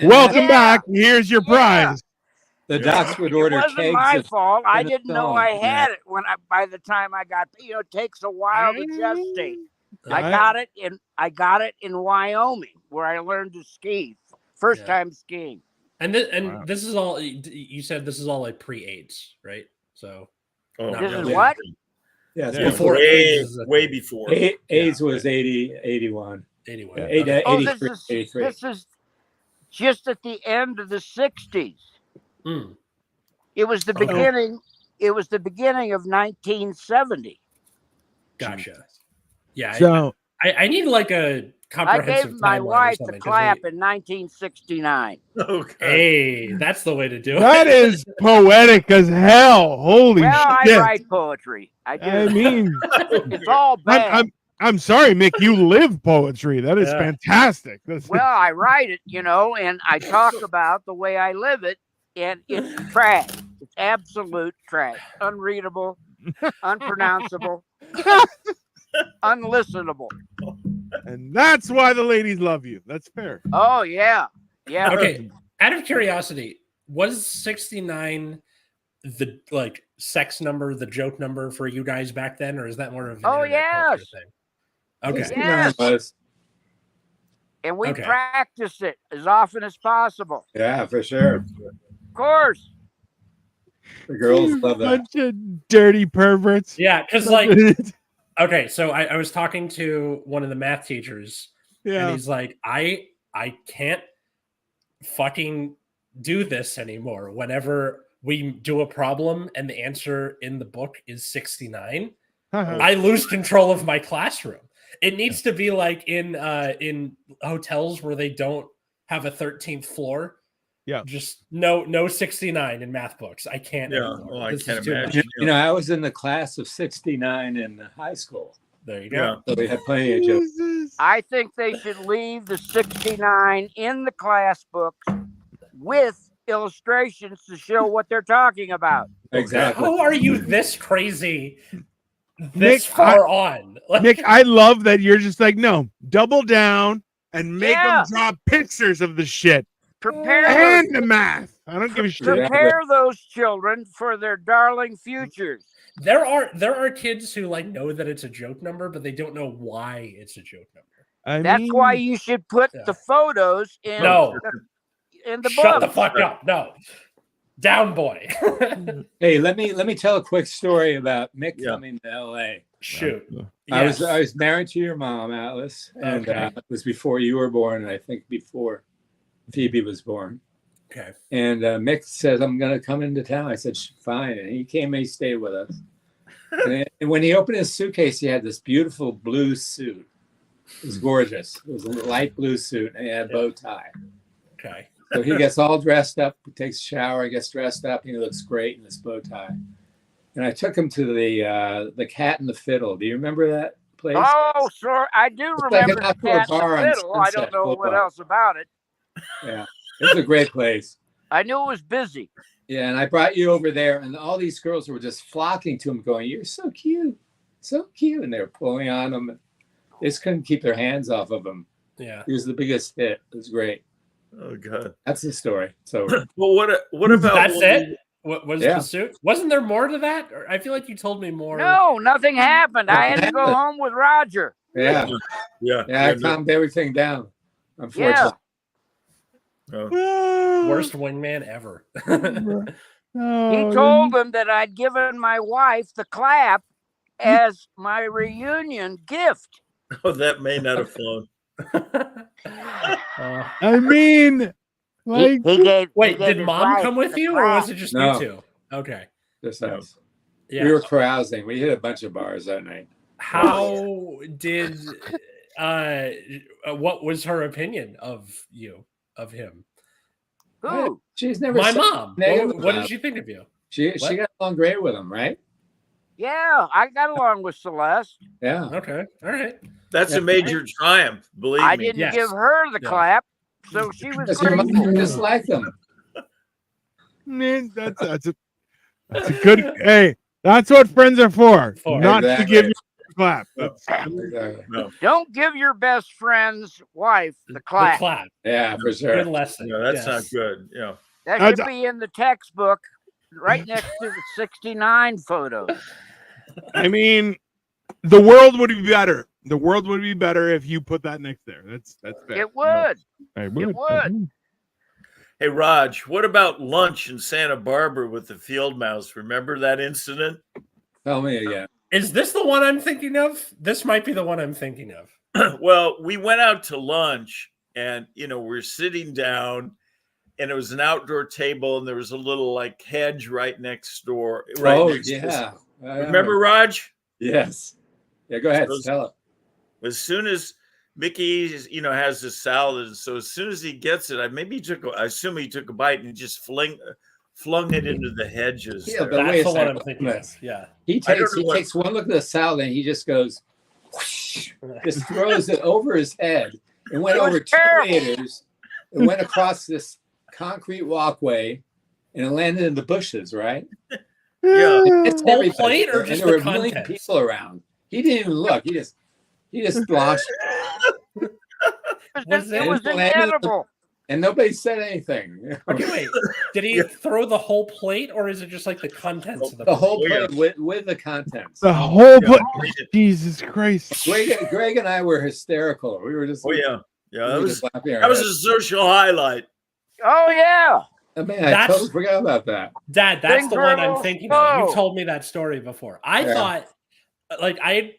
B: Welcome back. Here's your prize.
C: The docs would order
D: it wasn't
C: kegs
D: my fault. I
C: in a
D: didn't know
C: song.
D: I had it by the time I got. It takes a while to gestate. I got it in Wyoming where I learned to ski. First time skiing.
A: And this is all you said. This is all like pre-AIDS, right? So
D: this is what?
C: Yes,
A: before
E: AIDS, way before.
C: AIDS was 81.
A: 81.
C: 83.
D: This is just at the end of the 60s.
A: Mm.
D: It was the beginning. It was the beginning of 1970.
A: Gotcha. Yeah.
B: So
A: I need like a comprehensive.
D: I gave my
A: timeline or
D: wife the
A: something,
D: clap in 1969.
E: Okay.
A: Hey, that's the way to do it.
B: that is poetic as hell. Holy
D: Well,
B: shit!
D: I write poetry.
B: I mean,
D: it's all bad.
B: I'm sorry, Mick. You live poetry. That is fantastic.
D: Well, I write it, and I talk about the way I live it, and it's trash. It's absolute trash. Unreadable, unpronounceable, unlistenable.
B: And that's why the ladies love you. That's fair.
D: Oh yeah.
A: Okay. Out of curiosity, was 69 the like sex number, the joke number for you guys back then, or is that more of an internet culture thing? Okay.
D: Yes. And we practice it as often as possible.
C: Yeah, for sure.
D: Of course.
C: The girls love that.
B: Bunch of dirty perverts.
A: Yeah, because okay, so I was talking to one of the math teachers, and he's like, I can't fucking do this anymore. Whenever we do a problem and the answer in the book is 69, I lose control of my classroom. It needs to be like in hotels where they don't have a 13th floor. Yeah, just no 69 in math books. I can't.
E: Yeah, well, I can't imagine.
C: I was in the class of 69 in high school.
A: There you go.
C: So we had plenty of jokes.
D: I think they should leave the 69 in the class books with illustrations to show what they're talking about.
C: Exactly.
A: How are you this crazy? This far on.
B: Nick, I love that you're just like, no, double down and make them draw pictures of the shit.
D: Prepare
B: the math. I don't give a shit.
D: Prepare those children for their darling futures.
A: There are kids who know that it's a joke number, but they don't know why it's a joke number.
D: That's why you should put the photos in in the book.
A: Shut the fuck up. No. Down, boy.
C: Hey, let me tell a quick story about Mick coming to LA.
A: Shoot.
C: I was married to your mom, Alice, and it was before you were born, and I think before Phoebe was born.
A: Okay.
C: And Mick says, I'm going to come into town. I said, fine. And he came and he stayed with us. And when he opened his suitcase, he had this beautiful blue suit. It was gorgeous. It was a light blue suit, and he had a bow tie.
A: Okay.
C: So he gets all dressed up, he takes a shower, gets dressed up, and he looks great in this bow tie. And I took him to the Cat and the Fiddle. Do you remember that place?
D: Oh, sure. I do remember the Cat and the Fiddle. I don't know what else about it.
C: Yeah, it was a great place.
D: I knew it was busy.
C: Yeah, and I brought you over there, and all these girls were just flocking to him, going, "You're so cute, so cute," and they were pulling on him. They just couldn't keep their hands off of him.
A: Yeah,
C: he was the biggest hit. It was great.
E: Oh God,
C: that's the story. So,
E: well, what about
A: that's it? What was the suit? Wasn't there more to that? Or I feel like you told me more.
D: No, nothing happened. I had to go home with Roger.
C: Yeah. I calmed everything down. Unfortunately.
A: Worst wingman ever.
D: He told him that I'd given my wife the clap as my reunion gift.
E: Oh, that may not have flown.
B: I mean, like,
A: did Mom come with you, or was it just you two? Okay,
C: just us.
A: Yeah.
C: We were carousing. We hit a bunch of bars that night.
A: How did what was her opinion of him?
D: Who?
C: She's never
A: My
C: said
A: mom.
C: negative
A: What did
C: about
A: she think of you?
C: She
A: What?
C: got along great with him, right?
D: Yeah, I got along with Celeste.
C: Yeah.
A: Okay. All right.
E: That's a major triumph, believe
D: I
E: me.
D: didn't
A: Yes.
D: give her the
A: Yeah.
D: clap, so she was
C: Because your
D: grateful.
C: mom just like him.
B: Man, that's a good. Hey, that's what friends are for. Not to give you a clap. That's
C: Exactly.
E: No,
D: Don't give your best friend's wife the
A: The
D: clap.
A: clap.
C: Yeah, for sure.
A: Good lesson.
E: no, that's
A: Yes.
E: not good. Yeah.
D: That
B: That's-
D: should be in the textbook right next to the 69 photos.
B: I mean, the world would be better. The world would be better if you put that next there. That's fair.
D: It would.
B: I
D: It would.
E: Hey, Raj, what about lunch in Santa Barbara with the field mouse? Remember that incident?
C: Tell me again.
A: Is this the one I'm thinking of? This might be the one I'm thinking of.
E: Well, we went out to lunch and, we're sitting down and it was an outdoor table and there was a little like hedge right next door. Right
C: Oh,
E: next to us.
C: yeah.
E: Remember, Raj?
C: Yes. Yeah, go ahead.
E: Those-
C: Tell it.
E: As soon as Mickey, has his salad, and so as soon as he gets it, I assume he took a bite and just flung it into the hedges.
C: Yeah,
E: there.
C: but wait
A: That's
C: a
A: the one
C: second.
A: I'm thinking of. Yeah.
C: He
E: I don't
C: takes
E: know what-
C: takes one look at the salad and he just goes, whoosh, just throws it over his head and went
D: It was
C: over 2
D: terrible.
C: meters and went across this concrete walkway and it landed in the bushes, right?
E: Yeah.
C: It's
A: Whole
C: everybody.
A: plate or
C: And
A: just
C: there
A: the
C: were a million
A: contents?
C: people around. He didn't even look. He just launched
A: Was
D: It
A: it-
D: was
C: landed in the-
D: inedible.
C: and nobody said anything.
A: Okay, wait. Did he throw the whole plate, or is it just like the contents of the
C: The whole
E: Oh,
C: plate with the contents.
B: The whole
E: Yeah.
B: Jesus Christ.
C: Greg and I were hysterical. We were just
E: Oh yeah, yeah.
C: we
E: That
C: were
E: was
C: just laughing our
E: that was
C: heads.
E: a social highlight.
D: Oh, yeah.
C: Oh, man, I
A: That's-
C: totally forgot about that.
A: Dad, that's
D: Things
A: the
D: were
A: one
D: a
A: I'm
D: little
A: thinking of. You
D: slow.
A: told me that story before. I
C: Yeah.
A: thought, like, I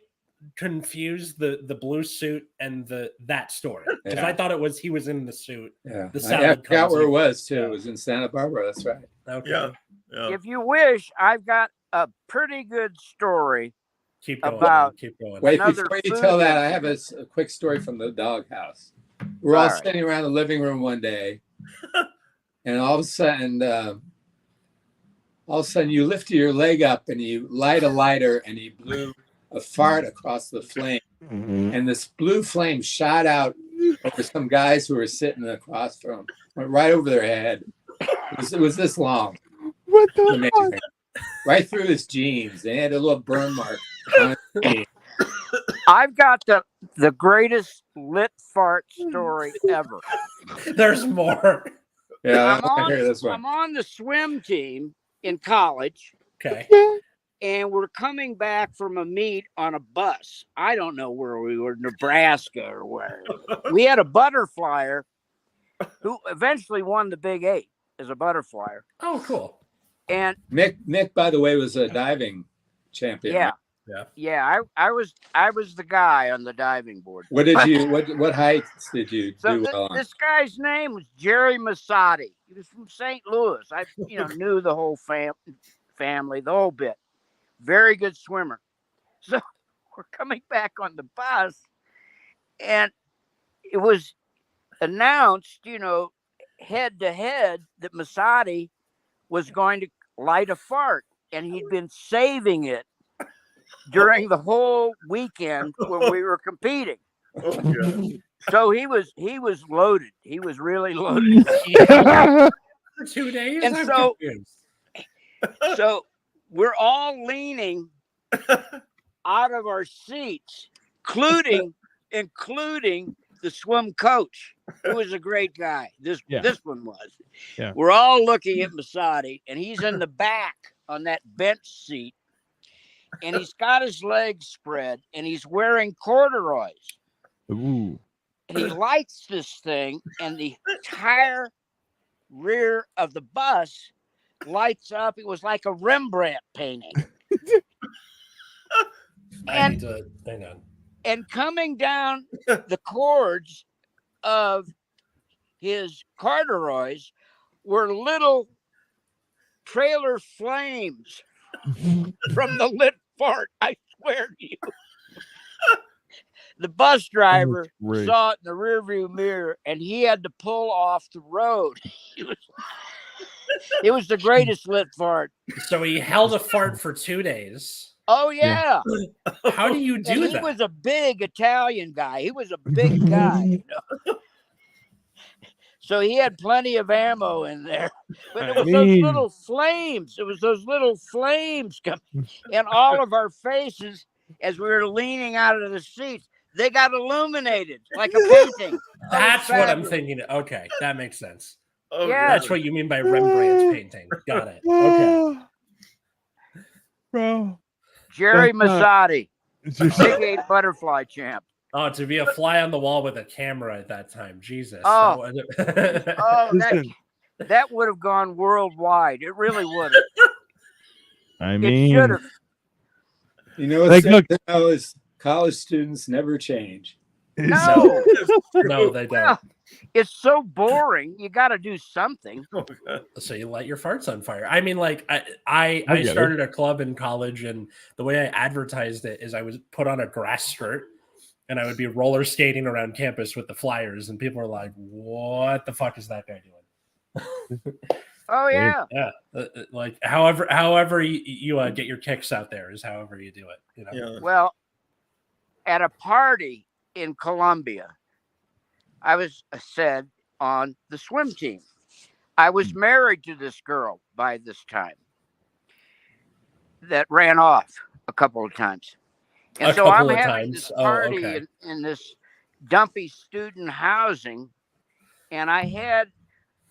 A: confused the blue suit and that story because
C: Yeah.
A: I thought he was in the suit.
C: Yeah,
A: The
C: I
A: salad
C: forgot
A: comes
C: where it
A: in.
C: was too.
A: Yeah.
C: It was in Santa Barbara. That's right.
A: Okay,
E: Yeah, yeah.
D: If you wish, I've got a pretty good story.
A: keep going.
D: About-
A: man. Keep going.
C: Wait,
D: Another
C: before you
D: food
C: tell that, I
D: incident.
C: have a quick story from the doghouse. We're all
D: All right.
C: sitting around the living room one day, and all of a sudden, you lift your leg up and you light a lighter, and you blew a fart across the flame, and this blue flame shot out over some guys who were sitting across from him, went right over their head. It was this long.
B: What
C: It was
B: the fuck?
C: amazing. Right through his jeans. They had a little burn mark on his jeans.
D: I've got the greatest lit fart story ever.
A: There's more.
C: Yeah, I
D: I'm
C: want to hear
D: on,
C: this one.
D: I'm on the swim team in college,
A: Okay.
D: and we're coming back from a meet on a bus. I don't know where we were, Nebraska or where. We had a butterflyer who eventually won the Big 8 as a butterflyer.
A: Oh, cool.
D: And
C: Mick, by the way, was a diving champion.
D: yeah,
C: right?
D: I was the guy on the diving board.
C: What did you? What heights did you
D: So
C: do well on?
D: this guy's name was Jerry Masati. He was from St. Louis. I knew the whole family, the whole bit. Very good swimmer. So we're coming back on the bus, and it was announced, head to head, that Masati was going to light a fart, and he'd been saving it during the whole weekend when we were competing.
E: Oh, yeah.
D: So he was loaded. He was really loaded.
A: For 2 days.
D: And
A: I'm
D: so-
A: confused.
D: So we're all leaning out of our seats, including the swim coach, who was a great guy. This one was.
B: Yeah.
D: We're all looking at Masati, and he's in the back on that bench seat, and he's got his legs spread, and he's wearing corduroys.
B: Ooh.
D: And he lights this thing, and the entire rear of the bus lights up. It was like a Rembrandt painting.
A: I need to hang on.
D: And coming down the cords of his corduroys were little trailer flames from the lit fart. I swear to you. The bus driver
B: great.
D: saw it in the rearview mirror, and he had to pull off the road. It was the greatest lit fart.
A: So he held a fart for 2 days.
D: Oh yeah.
A: How do you do
D: And he
A: that?
D: was a big Italian guy. He was a big guy. You know? So he had plenty of ammo in there. But it was those little flames. It was those little flames coming in all of our faces as we were leaning out of the seats. They got illuminated like a painting.
A: That's what I'm thinking. Okay, that makes sense.
E: Oh,
D: Yeah.
A: That's what you mean by Rembrandt's painting. Got it. Okay.
B: Bro.
D: Jerry
B: That's not-
D: Massotti, Big 8 butterfly champ.
A: Oh, to be a fly on the wall with a camera at that time. Jesus.
D: Oh.
A: That
D: Oh,
B: Listen.
D: that would have gone worldwide. It really would have.
B: I
D: It
B: mean,
D: should have.
C: You know, what's
B: Like,
C: sad
B: look-
C: now is college students never change.
D: No.
A: no, they don't.
D: Well, it's so boring. You got to do something.
A: So you light your farts on fire. I mean, like I
B: I get it.
A: started a club in college, and the way I advertised it is I was put on a grass skirt, and I would be roller skating around campus with the flyers, and people were like, "What the fuck is that guy doing?"
D: Oh yeah.
A: Yeah, like however you get your kicks out there is however you do it. You know.
E: Yeah.
D: Well, at a party in Columbia, I was said on the swim team. I was married to this girl by this time that ran off a couple of times. And
A: A
D: so I'm
A: couple of
D: having
A: times.
D: this
A: Oh,
D: party
A: okay.
D: in this dumpy student housing, and I had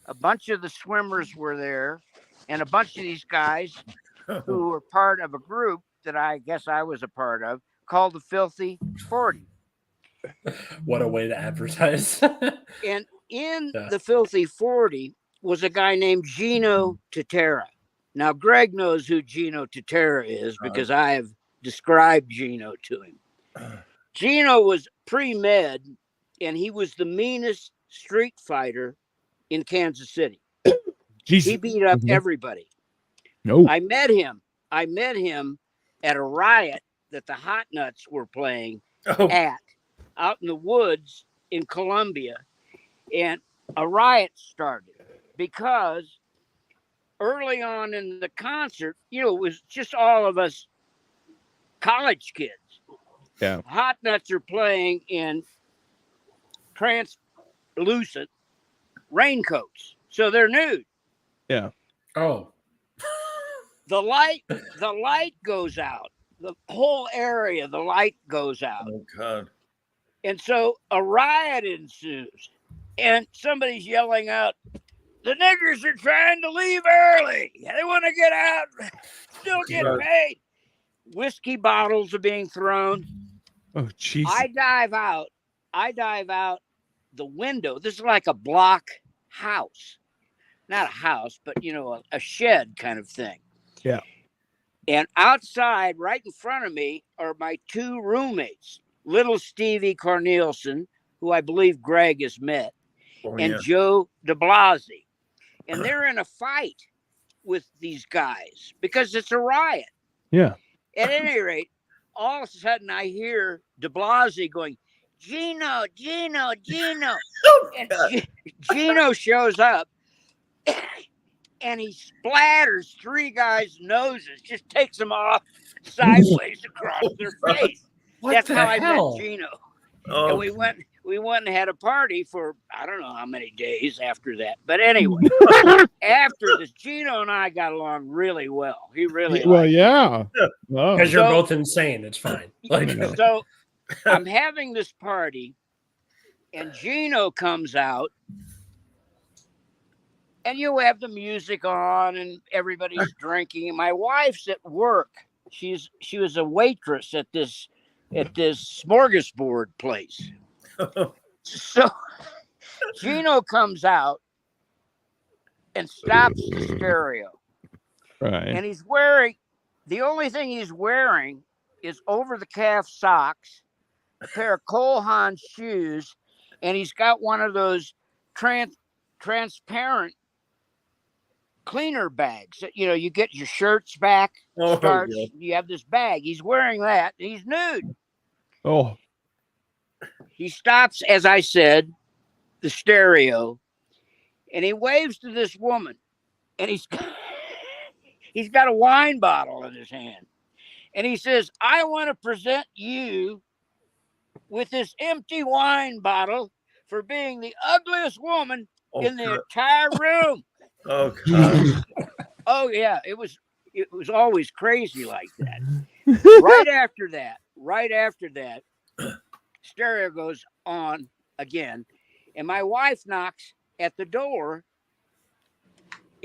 D: a bunch of the swimmers were there, and a bunch of these guys who were part of a group that I guess I was a part of called the Filthy 40.
A: What a way to advertise.
D: And in
A: Yeah.
D: the Filthy 40 was a guy named Gino Totera. Now, Greg knows who Gino Totera is because I have described Gino to him. Gino was pre-med, and he was the meanest street fighter in Kansas City.
B: Jesus.
D: He beat up
B: Mhm.
D: everybody.
B: No.
D: I met him at a riot that the Hot Nuts were playing
E: Oh,
D: out in the woods in Columbia, and a riot started because early on in the concert, it was just all of us college kids.
B: Yeah.
D: Hot Nuts are playing in translucent raincoats, so they're nude.
A: Oh,
D: The light goes out. The whole area, the light goes out.
E: oh God.
D: And so a riot ensues, and somebody's yelling out, "The niggers are trying to leave early. They want to get out, still get
E: Right.
D: paid." Whiskey bottles are being thrown.
B: Oh, Jesus.
D: I dive out the window. This is like a block house. Not a house, but a shed kind of thing.
B: Yeah.
D: And outside, right in front of me, are my two roommates, little Stevie Cornelison, who I believe Greg has met,
E: Oh,
D: and
E: yeah.
D: Joe DeBlasi. And they're in a fight with these guys because it's a riot.
B: Yeah.
D: At any rate, all of a sudden I hear DeBlasi going, "Gino, Gino, Gino." And Gino shows up and he splatters three guys' noses, just takes them off sideways across their face.
A: what
D: That's
A: the
D: how I
A: hell?
D: met Gino.
E: Oh,
D: And we went and had a party for I don't know how many days after that. But anyway, after this, Gino and I got along really well. He really
B: Well,
D: liked me.
B: yeah. Oh.
A: Because you're
D: So-
A: both insane. It's fine. Like,
D: So I'm having this party, and Gino comes out, and you have the music on, and everybody's drinking. And my wife's at work. She was a waitress at this smorgasbord place. So Gino comes out and stops the stereo.
B: Right.
D: And the only thing he's wearing is over the calf socks, a pair of Cole Haan shoes, and he's got one of those transparent cleaner bags that you get your shirts back,
E: Oh,
D: starch,
E: yeah.
D: you have this bag. He's wearing that, and he's nude.
B: Oh.
D: he stops, as I said, the stereo, and he waves to this woman, and he's got a wine bottle in his hand, and he says, "I want to present you with this empty wine bottle for being the ugliest woman in the entire room."
E: Oh God.
D: Oh yeah, it was always crazy like that. Right after that, stereo goes on again, and my wife knocks at the door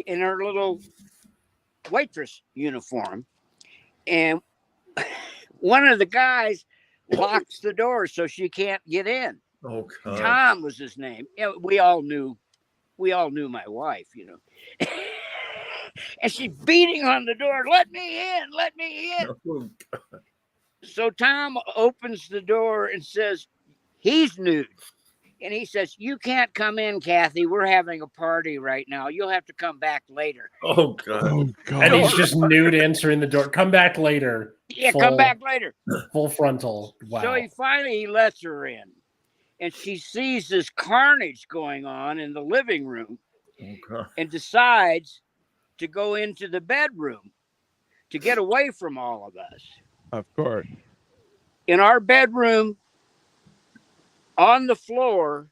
D: in her little waitress uniform, and one of the guys locks the door so she can't get in.
E: Oh God.
D: Tom was his name. We all knew my wife, you know. And she's beating on the door, "Let me in, let me in."
E: Oh,
D: So Tom opens the door and says, he's nude. And he says, "You can't come in, Kathy. We're having a party right now. You'll have to come back later."
E: oh God.
B: Oh God.
A: And he's just nude answering the door. Come back later.
D: Yeah, come back later.
A: Full frontal. Wow.
D: So he finally lets her in. And she sees this carnage going on in the living room
E: Oh, God.
D: and decides to go into the bedroom to get away from all of us.
B: Of course.
D: In our bedroom, on the floor,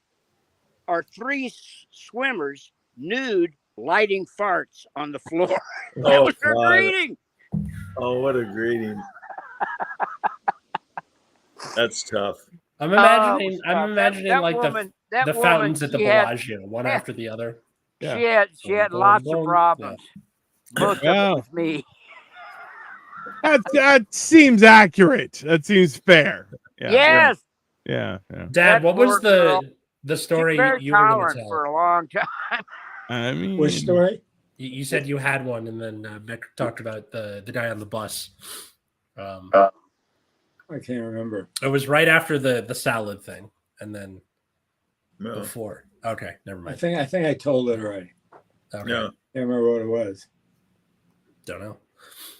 D: are three swimmers nude, lighting farts on the floor. That
E: Oh,
D: was her
E: God.
D: greeting.
E: Oh, what a greeting. That's tough.
A: I'm imagining
D: That
A: like
D: woman,
A: the fountains at the
D: she had-
A: Bellagio, one after the other.
B: Yeah.
D: She had
A: Boom,
D: lots
A: boom,
D: of problems. Most of
B: Wow.
D: it was me.
B: That seems accurate. That seems fair. Yeah.
D: Yes.
B: Yeah. Yeah.
A: Dad,
D: That
A: what was
D: poor girl.
A: the
D: She's
A: story
D: very
A: you were going to
D: tolerant
A: tell?
D: for a long time.
B: I mean,
C: Which story?
A: You said you had one, and then Beck talked about the guy on the bus.
C: I can't remember.
A: It was right after the salad thing, and then
E: No.
A: before. Okay, never
C: I
A: mind.
C: think I told it already.
A: Okay.
E: No.
C: Can't remember what it was.
A: Don't know.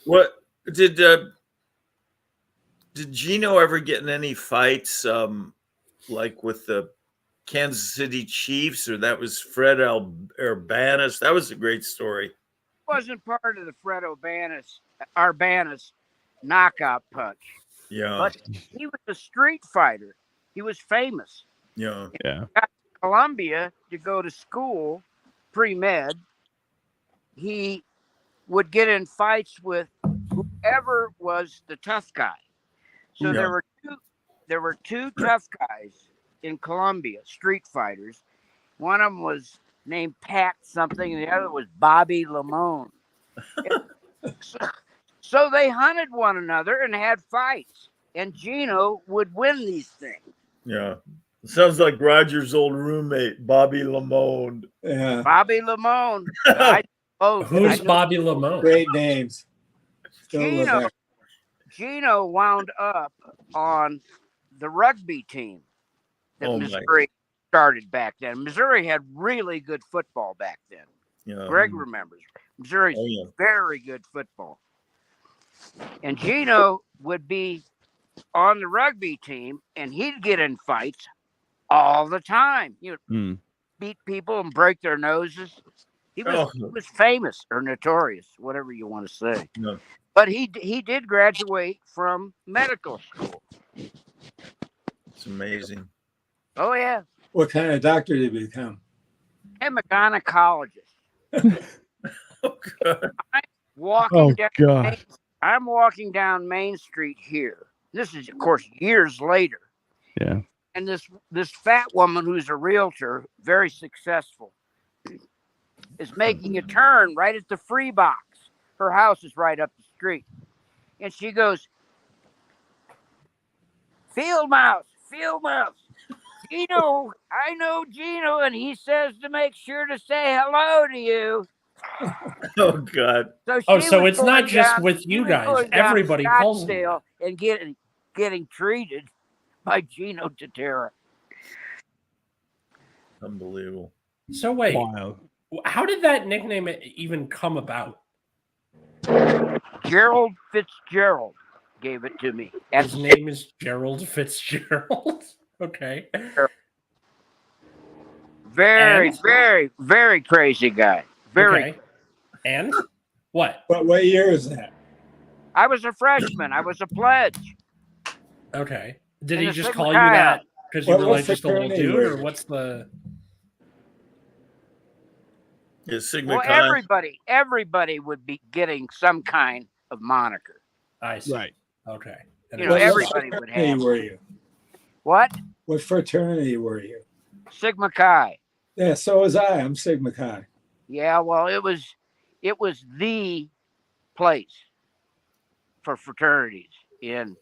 E: What did Gino ever get in any fights like with the Kansas City Chiefs, or that was Fred Urbanus? That was a great story.
D: Wasn't part of the Fred Urbanus knockout punch.
E: Yeah.
D: But he was a street fighter. He was famous.
E: Yeah.
B: yeah.
D: Columbia to go to school, pre-med. He would get in fights with whoever was the tough guy. So
E: Yeah.
D: there were two tough guys in Columbia, street fighters. One of them was named Pat something, and the other was Bobby Lamone. So they hunted one another and had fights, and Gino would win these things.
E: Yeah. Sounds like Roger's old roommate, Bobby Lamone.
C: Yeah,
D: Bobby Lamone.
A: Who's Bobby Lamone?
C: great names. Still live there.
D: Gino wound up on the rugby team that
E: Oh, my.
D: Missouri started back then. Missouri had really good football back then.
E: Yeah.
D: Greg remembers. Missouri's
E: Oh, yeah.
D: very good football. And Gino would be on the rugby team, and he'd get in fights all the time. You know, beat people and break their noses. He was famous or notorious, whatever you want to say.
E: Yeah.
D: But he did graduate from medical school.
E: It's amazing.
D: Oh yeah,
C: What kind of doctor did he become?
D: I'm a gynecologist.
E: Oh, God.
D: I'm walking down Main Street here. This is, of course, years later.
B: Yeah.
D: And this fat woman who's a realtor, very successful, is making a turn right at the free box. Her house is right up the street. And she goes, Field mouse. Gino, I know Gino, and he says to make sure to say hello to you.
E: Oh, God.
A: So it's not just with you guys. Everybody calls him.
D: And getting treated by Gino Tatera.
E: Unbelievable.
A: So wait,
B: Wild.
A: how did that nickname even come about?
D: Gerald Fitzgerald gave it to me.
A: His name is Gerald Fitzgerald. Okay.
D: Very,
A: And?
D: very, very crazy guy. Very.
A: Okay. And what?
C: What year is that?
D: I was a freshman. I was a pledge.
A: Okay. Did
D: In
A: he
D: the
A: just
D: Sigma
A: call you
D: Chi
A: that
D: House.
A: because you were
C: What
A: like just a little
C: fraternity
A: dude,
C: were
A: or
C: you?
A: what's the?
E: Is Sigma
D: Well,
E: Chi?
D: everybody would be getting some kind of moniker.
A: I see.
B: Right.
A: Okay.
D: You know,
C: What
D: everybody would
C: fraternity
D: have.
C: were you?
D: What?
C: What fraternity were you?
D: Sigma Chi.
C: Yeah, so was I. I'm Sigma Chi.
D: Yeah, well, it was the place for fraternities in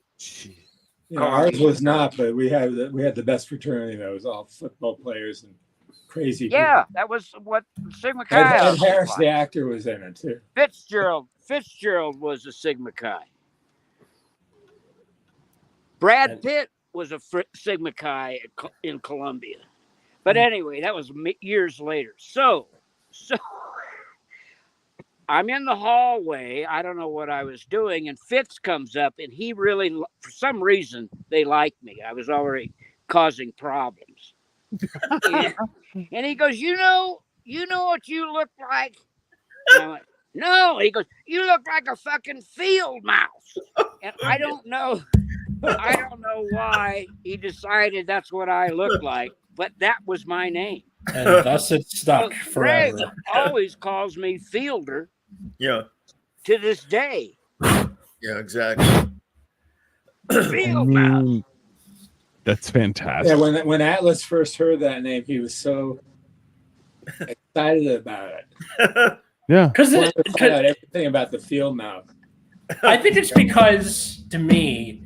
C: Yeah, ours was not, but we had the best fraternity. That was all football players and crazy people.
D: Yeah, that was what Sigma Chi
C: Ed
D: House was
C: Harris,
D: like.
C: the actor, was in it too.
D: Fitzgerald was a Sigma Chi. Brad
A: And-
D: Pitt was a Sigma Chi in Columbia. But anyway, that was years later. So I'm in the hallway. I don't know what I was doing. And Fitz comes up, and he really, for some reason, they liked me. I was already causing problems. And he goes, you know what you look like? And I went, no. He goes, you look like a fucking field mouse. And I don't know why he decided that's what I looked like, but that was my name.
A: And thus it stuck
D: So Greg
A: forever.
D: always calls me Fielder
E: Yeah.
D: to this day.
E: Yeah, exactly.
D: Field mouse.
B: That's fantastic.
C: Yeah, when Atlas first heard that name, he was so excited about it.
B: Yeah.
A: Because
C: Wanted to find out everything about the field mouse.
A: I think it's because, to me,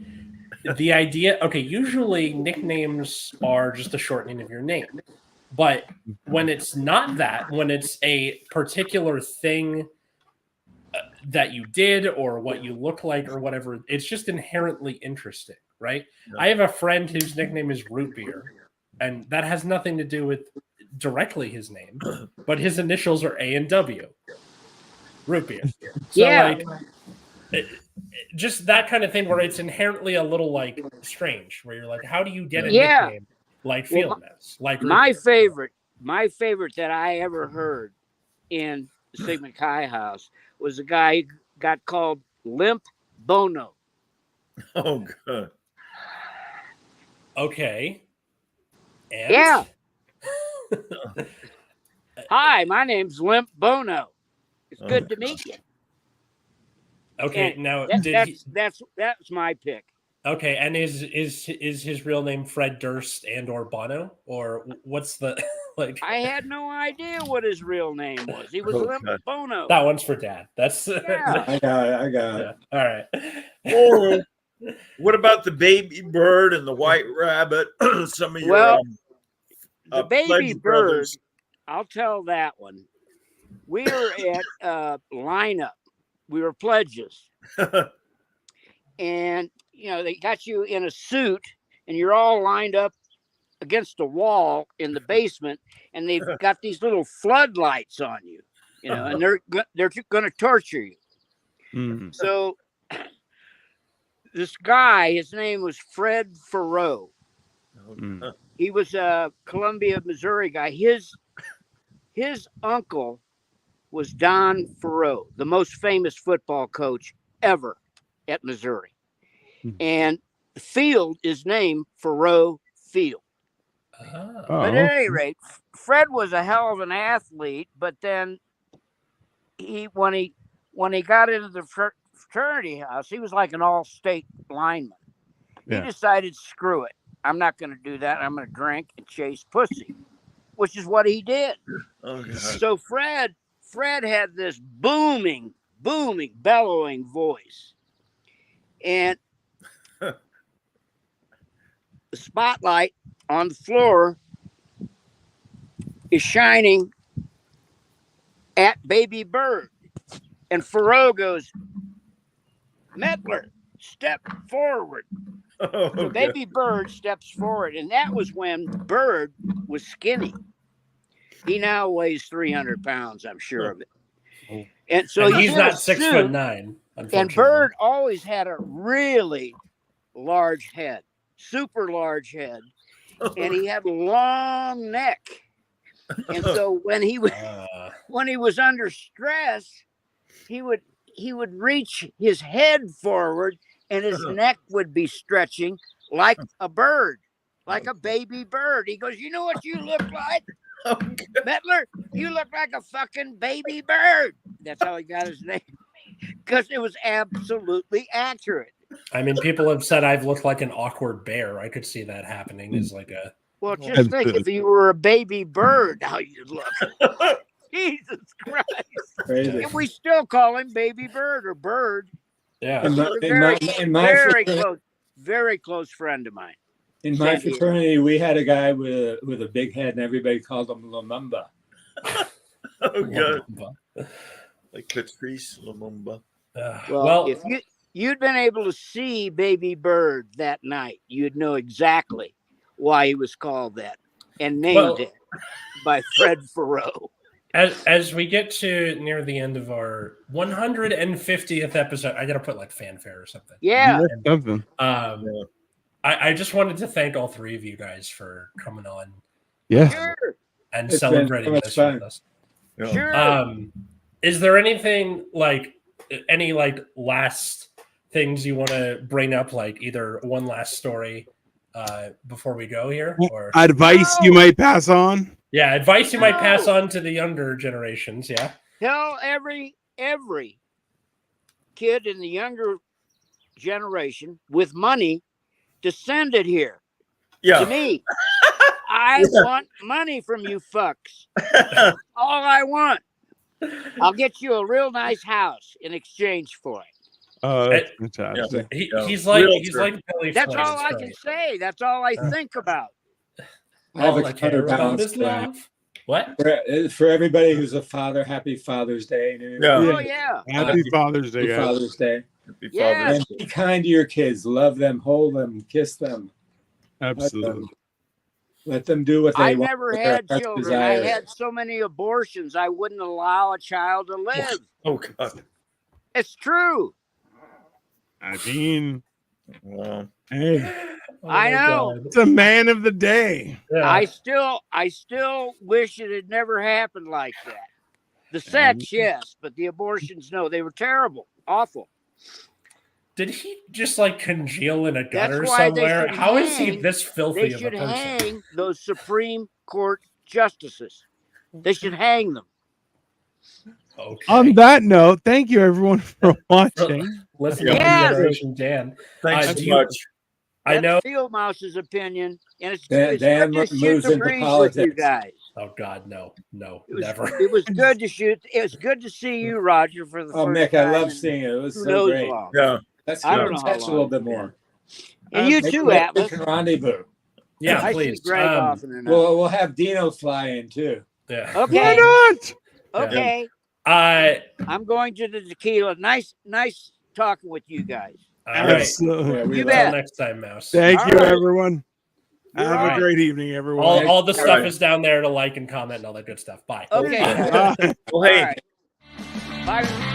A: the idea, okay, usually nicknames are just a shortening of your name. But when it's not that, when it's a particular thing that you did or what you look like or whatever, it's just inherently interesting, right?
E: Yeah.
A: I have a friend whose nickname is Root Beer, and that has nothing to do with directly his name, but his initials are A and W. Root Beer. So,
D: Yeah.
A: like, just that kind of thing where it's inherently a little like strange, where you're like, how do you get a
D: Yeah.
A: nickname like Field Mouse? Like Root
D: My
A: Beer?
D: favorite that I ever heard in the Sigma Chi House was a guy who got called Limp Bono.
E: Oh, good.
A: Okay. And?
D: Yeah. Hi, my name's Limp Bono. It's good to meet you.
A: Okay,
D: And
A: now
D: that's my pick.
A: okay, and is his real name Fred Durst and or Bono, or what's the like?
D: I had no idea what his real name was. He was Limp
E: God.
D: Bono.
A: That one's for Dad. That's
D: Yeah.
C: I got it.
A: All right.
E: Oh, what about the baby bird and the white rabbit? Some of your
D: Well, the baby
E: Pledge
D: bird,
E: brothers.
D: I'll tell that one. We were at lineup. We were pledges. And, they got you in a suit and you're all lined up against a wall in the basement. And they've got these little floodlights on you, and they're going to torture you.
B: Mm.
D: So this guy, his name was Fred Farrow.
B: Mm.
D: He was a Columbia, Missouri guy. His uncle was Don Farrow, the most famous football coach ever at Missouri.
B: Mm.
D: And the field is named Farrow Field.
A: Oh.
D: But at any rate, Fred was a hell of an athlete. But then when he got into the fraternity house, he was like an all-state lineman.
B: Yeah.
D: He decided, screw it. I'm not going to do that. I'm going to drink and chase pussy, which is what he did.
E: Oh, God.
D: So Fred had this booming, bellowing voice. And the spotlight on the floor is shining at Baby Bird. And Farrow goes, Mettler, step forward.
E: Oh,
D: So
E: God.
D: Baby Bird steps forward. And that was when Bird was skinny. He now weighs 300 pounds, I'm sure of it. And so
A: And he's
D: in a
A: not 6'9",
D: suit,
A: unfortunately.
D: and Bird always had a really large head, super large head. and he had a long neck. And so when he was under stress, he would reach his head forward, and his neck would be stretching like a bird, like a baby bird. He goes, "You know what you look like, Mettler? You look like a fucking baby bird." That's how he got his name, because it was absolutely accurate.
A: I mean, people have said I've looked like an awkward bear. I could see that happening as like a.
D: Well, just think if you were a baby bird, how you'd look. Jesus Christ.
C: Crazy.
D: And we still call him Baby Bird or Bird.
A: Yeah.
D: Very close friend of mine.
C: In my fraternity, we had a guy with a big head, and everybody called him Lumumba.
E: Oh, God. Like Patrice Lumumba.
D: Well, if you'd been able to see Baby Bird that night, you'd know exactly why he was called that and named it by Fred Farrow.
A: As we get to near the end of our 150th episode, I gotta put like fanfare or something.
D: Yeah.
A: I just wanted to thank all three of you guys for coming on.
B: Yeah.
D: Sure.
A: And
C: It's
A: celebrating
C: been so
A: this with us.
E: Yeah.
D: Sure.
A: Is there anything any last things you want to bring up, like either one last story before we go here, or
B: advice you might pass on?
A: Yeah, advice you might pass on to the younger generations. Yeah.
D: Tell every kid in the younger generation with money to send it here to me. I want money from you fucks. All I want. I'll get you a real nice house in exchange for it.
B: Oh, that's fantastic.
A: He's like Billy.
D: That's all I can say. That's all I think about.
C: I have a counterbalance plan.
A: What?
C: For everybody who's a father, happy Father's Day.
D: Oh, yeah.
B: Happy Father's Day, guys.
C: Father's Day.
D: Yeah.
C: And be kind to your kids. Love them, hold them, kiss them.
B: Absolutely.
C: Let them do what they want.
D: I never had children. I had so many abortions, I wouldn't allow a child to live.
E: Oh, God.
D: It's true.
B: I mean, hey.
D: I know.
B: It's a man of the day.
A: Yeah.
D: I still wish it had never happened like that. The sex, yes, but the abortions, no. They were terrible, awful.
A: Did he just congeal in a gutter
D: That's why
A: somewhere? How is he this filthy
D: They
A: of a
D: should
A: person?
D: hang those Supreme Court justices. They should hang them.
A: Okay.
B: On that note, thank you everyone for watching.
A: Listen to Generation Dan.
E: Thanks so much.
A: I know
D: Field Mouse's opinion, and it's
C: Dan
D: good to shoot
C: moves
D: the
C: into
D: breeze with
C: politics.
D: you guys.
A: Oh God, no,
D: Never.
A: never.
D: It was good to shoot. It was good to see you, Roger, for the first
C: Mick,
D: time.
C: I love seeing it. It was
D: Who
C: so
D: knows
C: great.
D: long.
E: Yeah.
C: Let's
D: I
C: keep
D: don't
C: in
D: know how
C: touch a
D: long
C: little bit
D: it's been.
C: more.
D: And you
C: Maybe
D: too,
C: we
D: Atlas.
C: can rendezvous.
A: Yeah,
D: I
A: please.
D: see Greg often enough.
C: We'll have Dino fly in too.
A: Yeah.
D: Okay.
B: Why not?
D: Okay. I'm going to the tequila. Nice talking with you guys.
A: All right.
B: Absolutely.
C: Yeah,
D: You
A: Until
D: bet.
A: next time, Mouse.
B: Thank
D: All
B: you,
D: right.
B: everyone.
D: You're
B: Have
A: right.
B: a great evening, everyone.
A: All the stuff
C: right.
A: is down there to like and comment and all that good stuff. Bye.
D: Okay.
B: Bye.
E: Well, hey.
D: All right. Bye.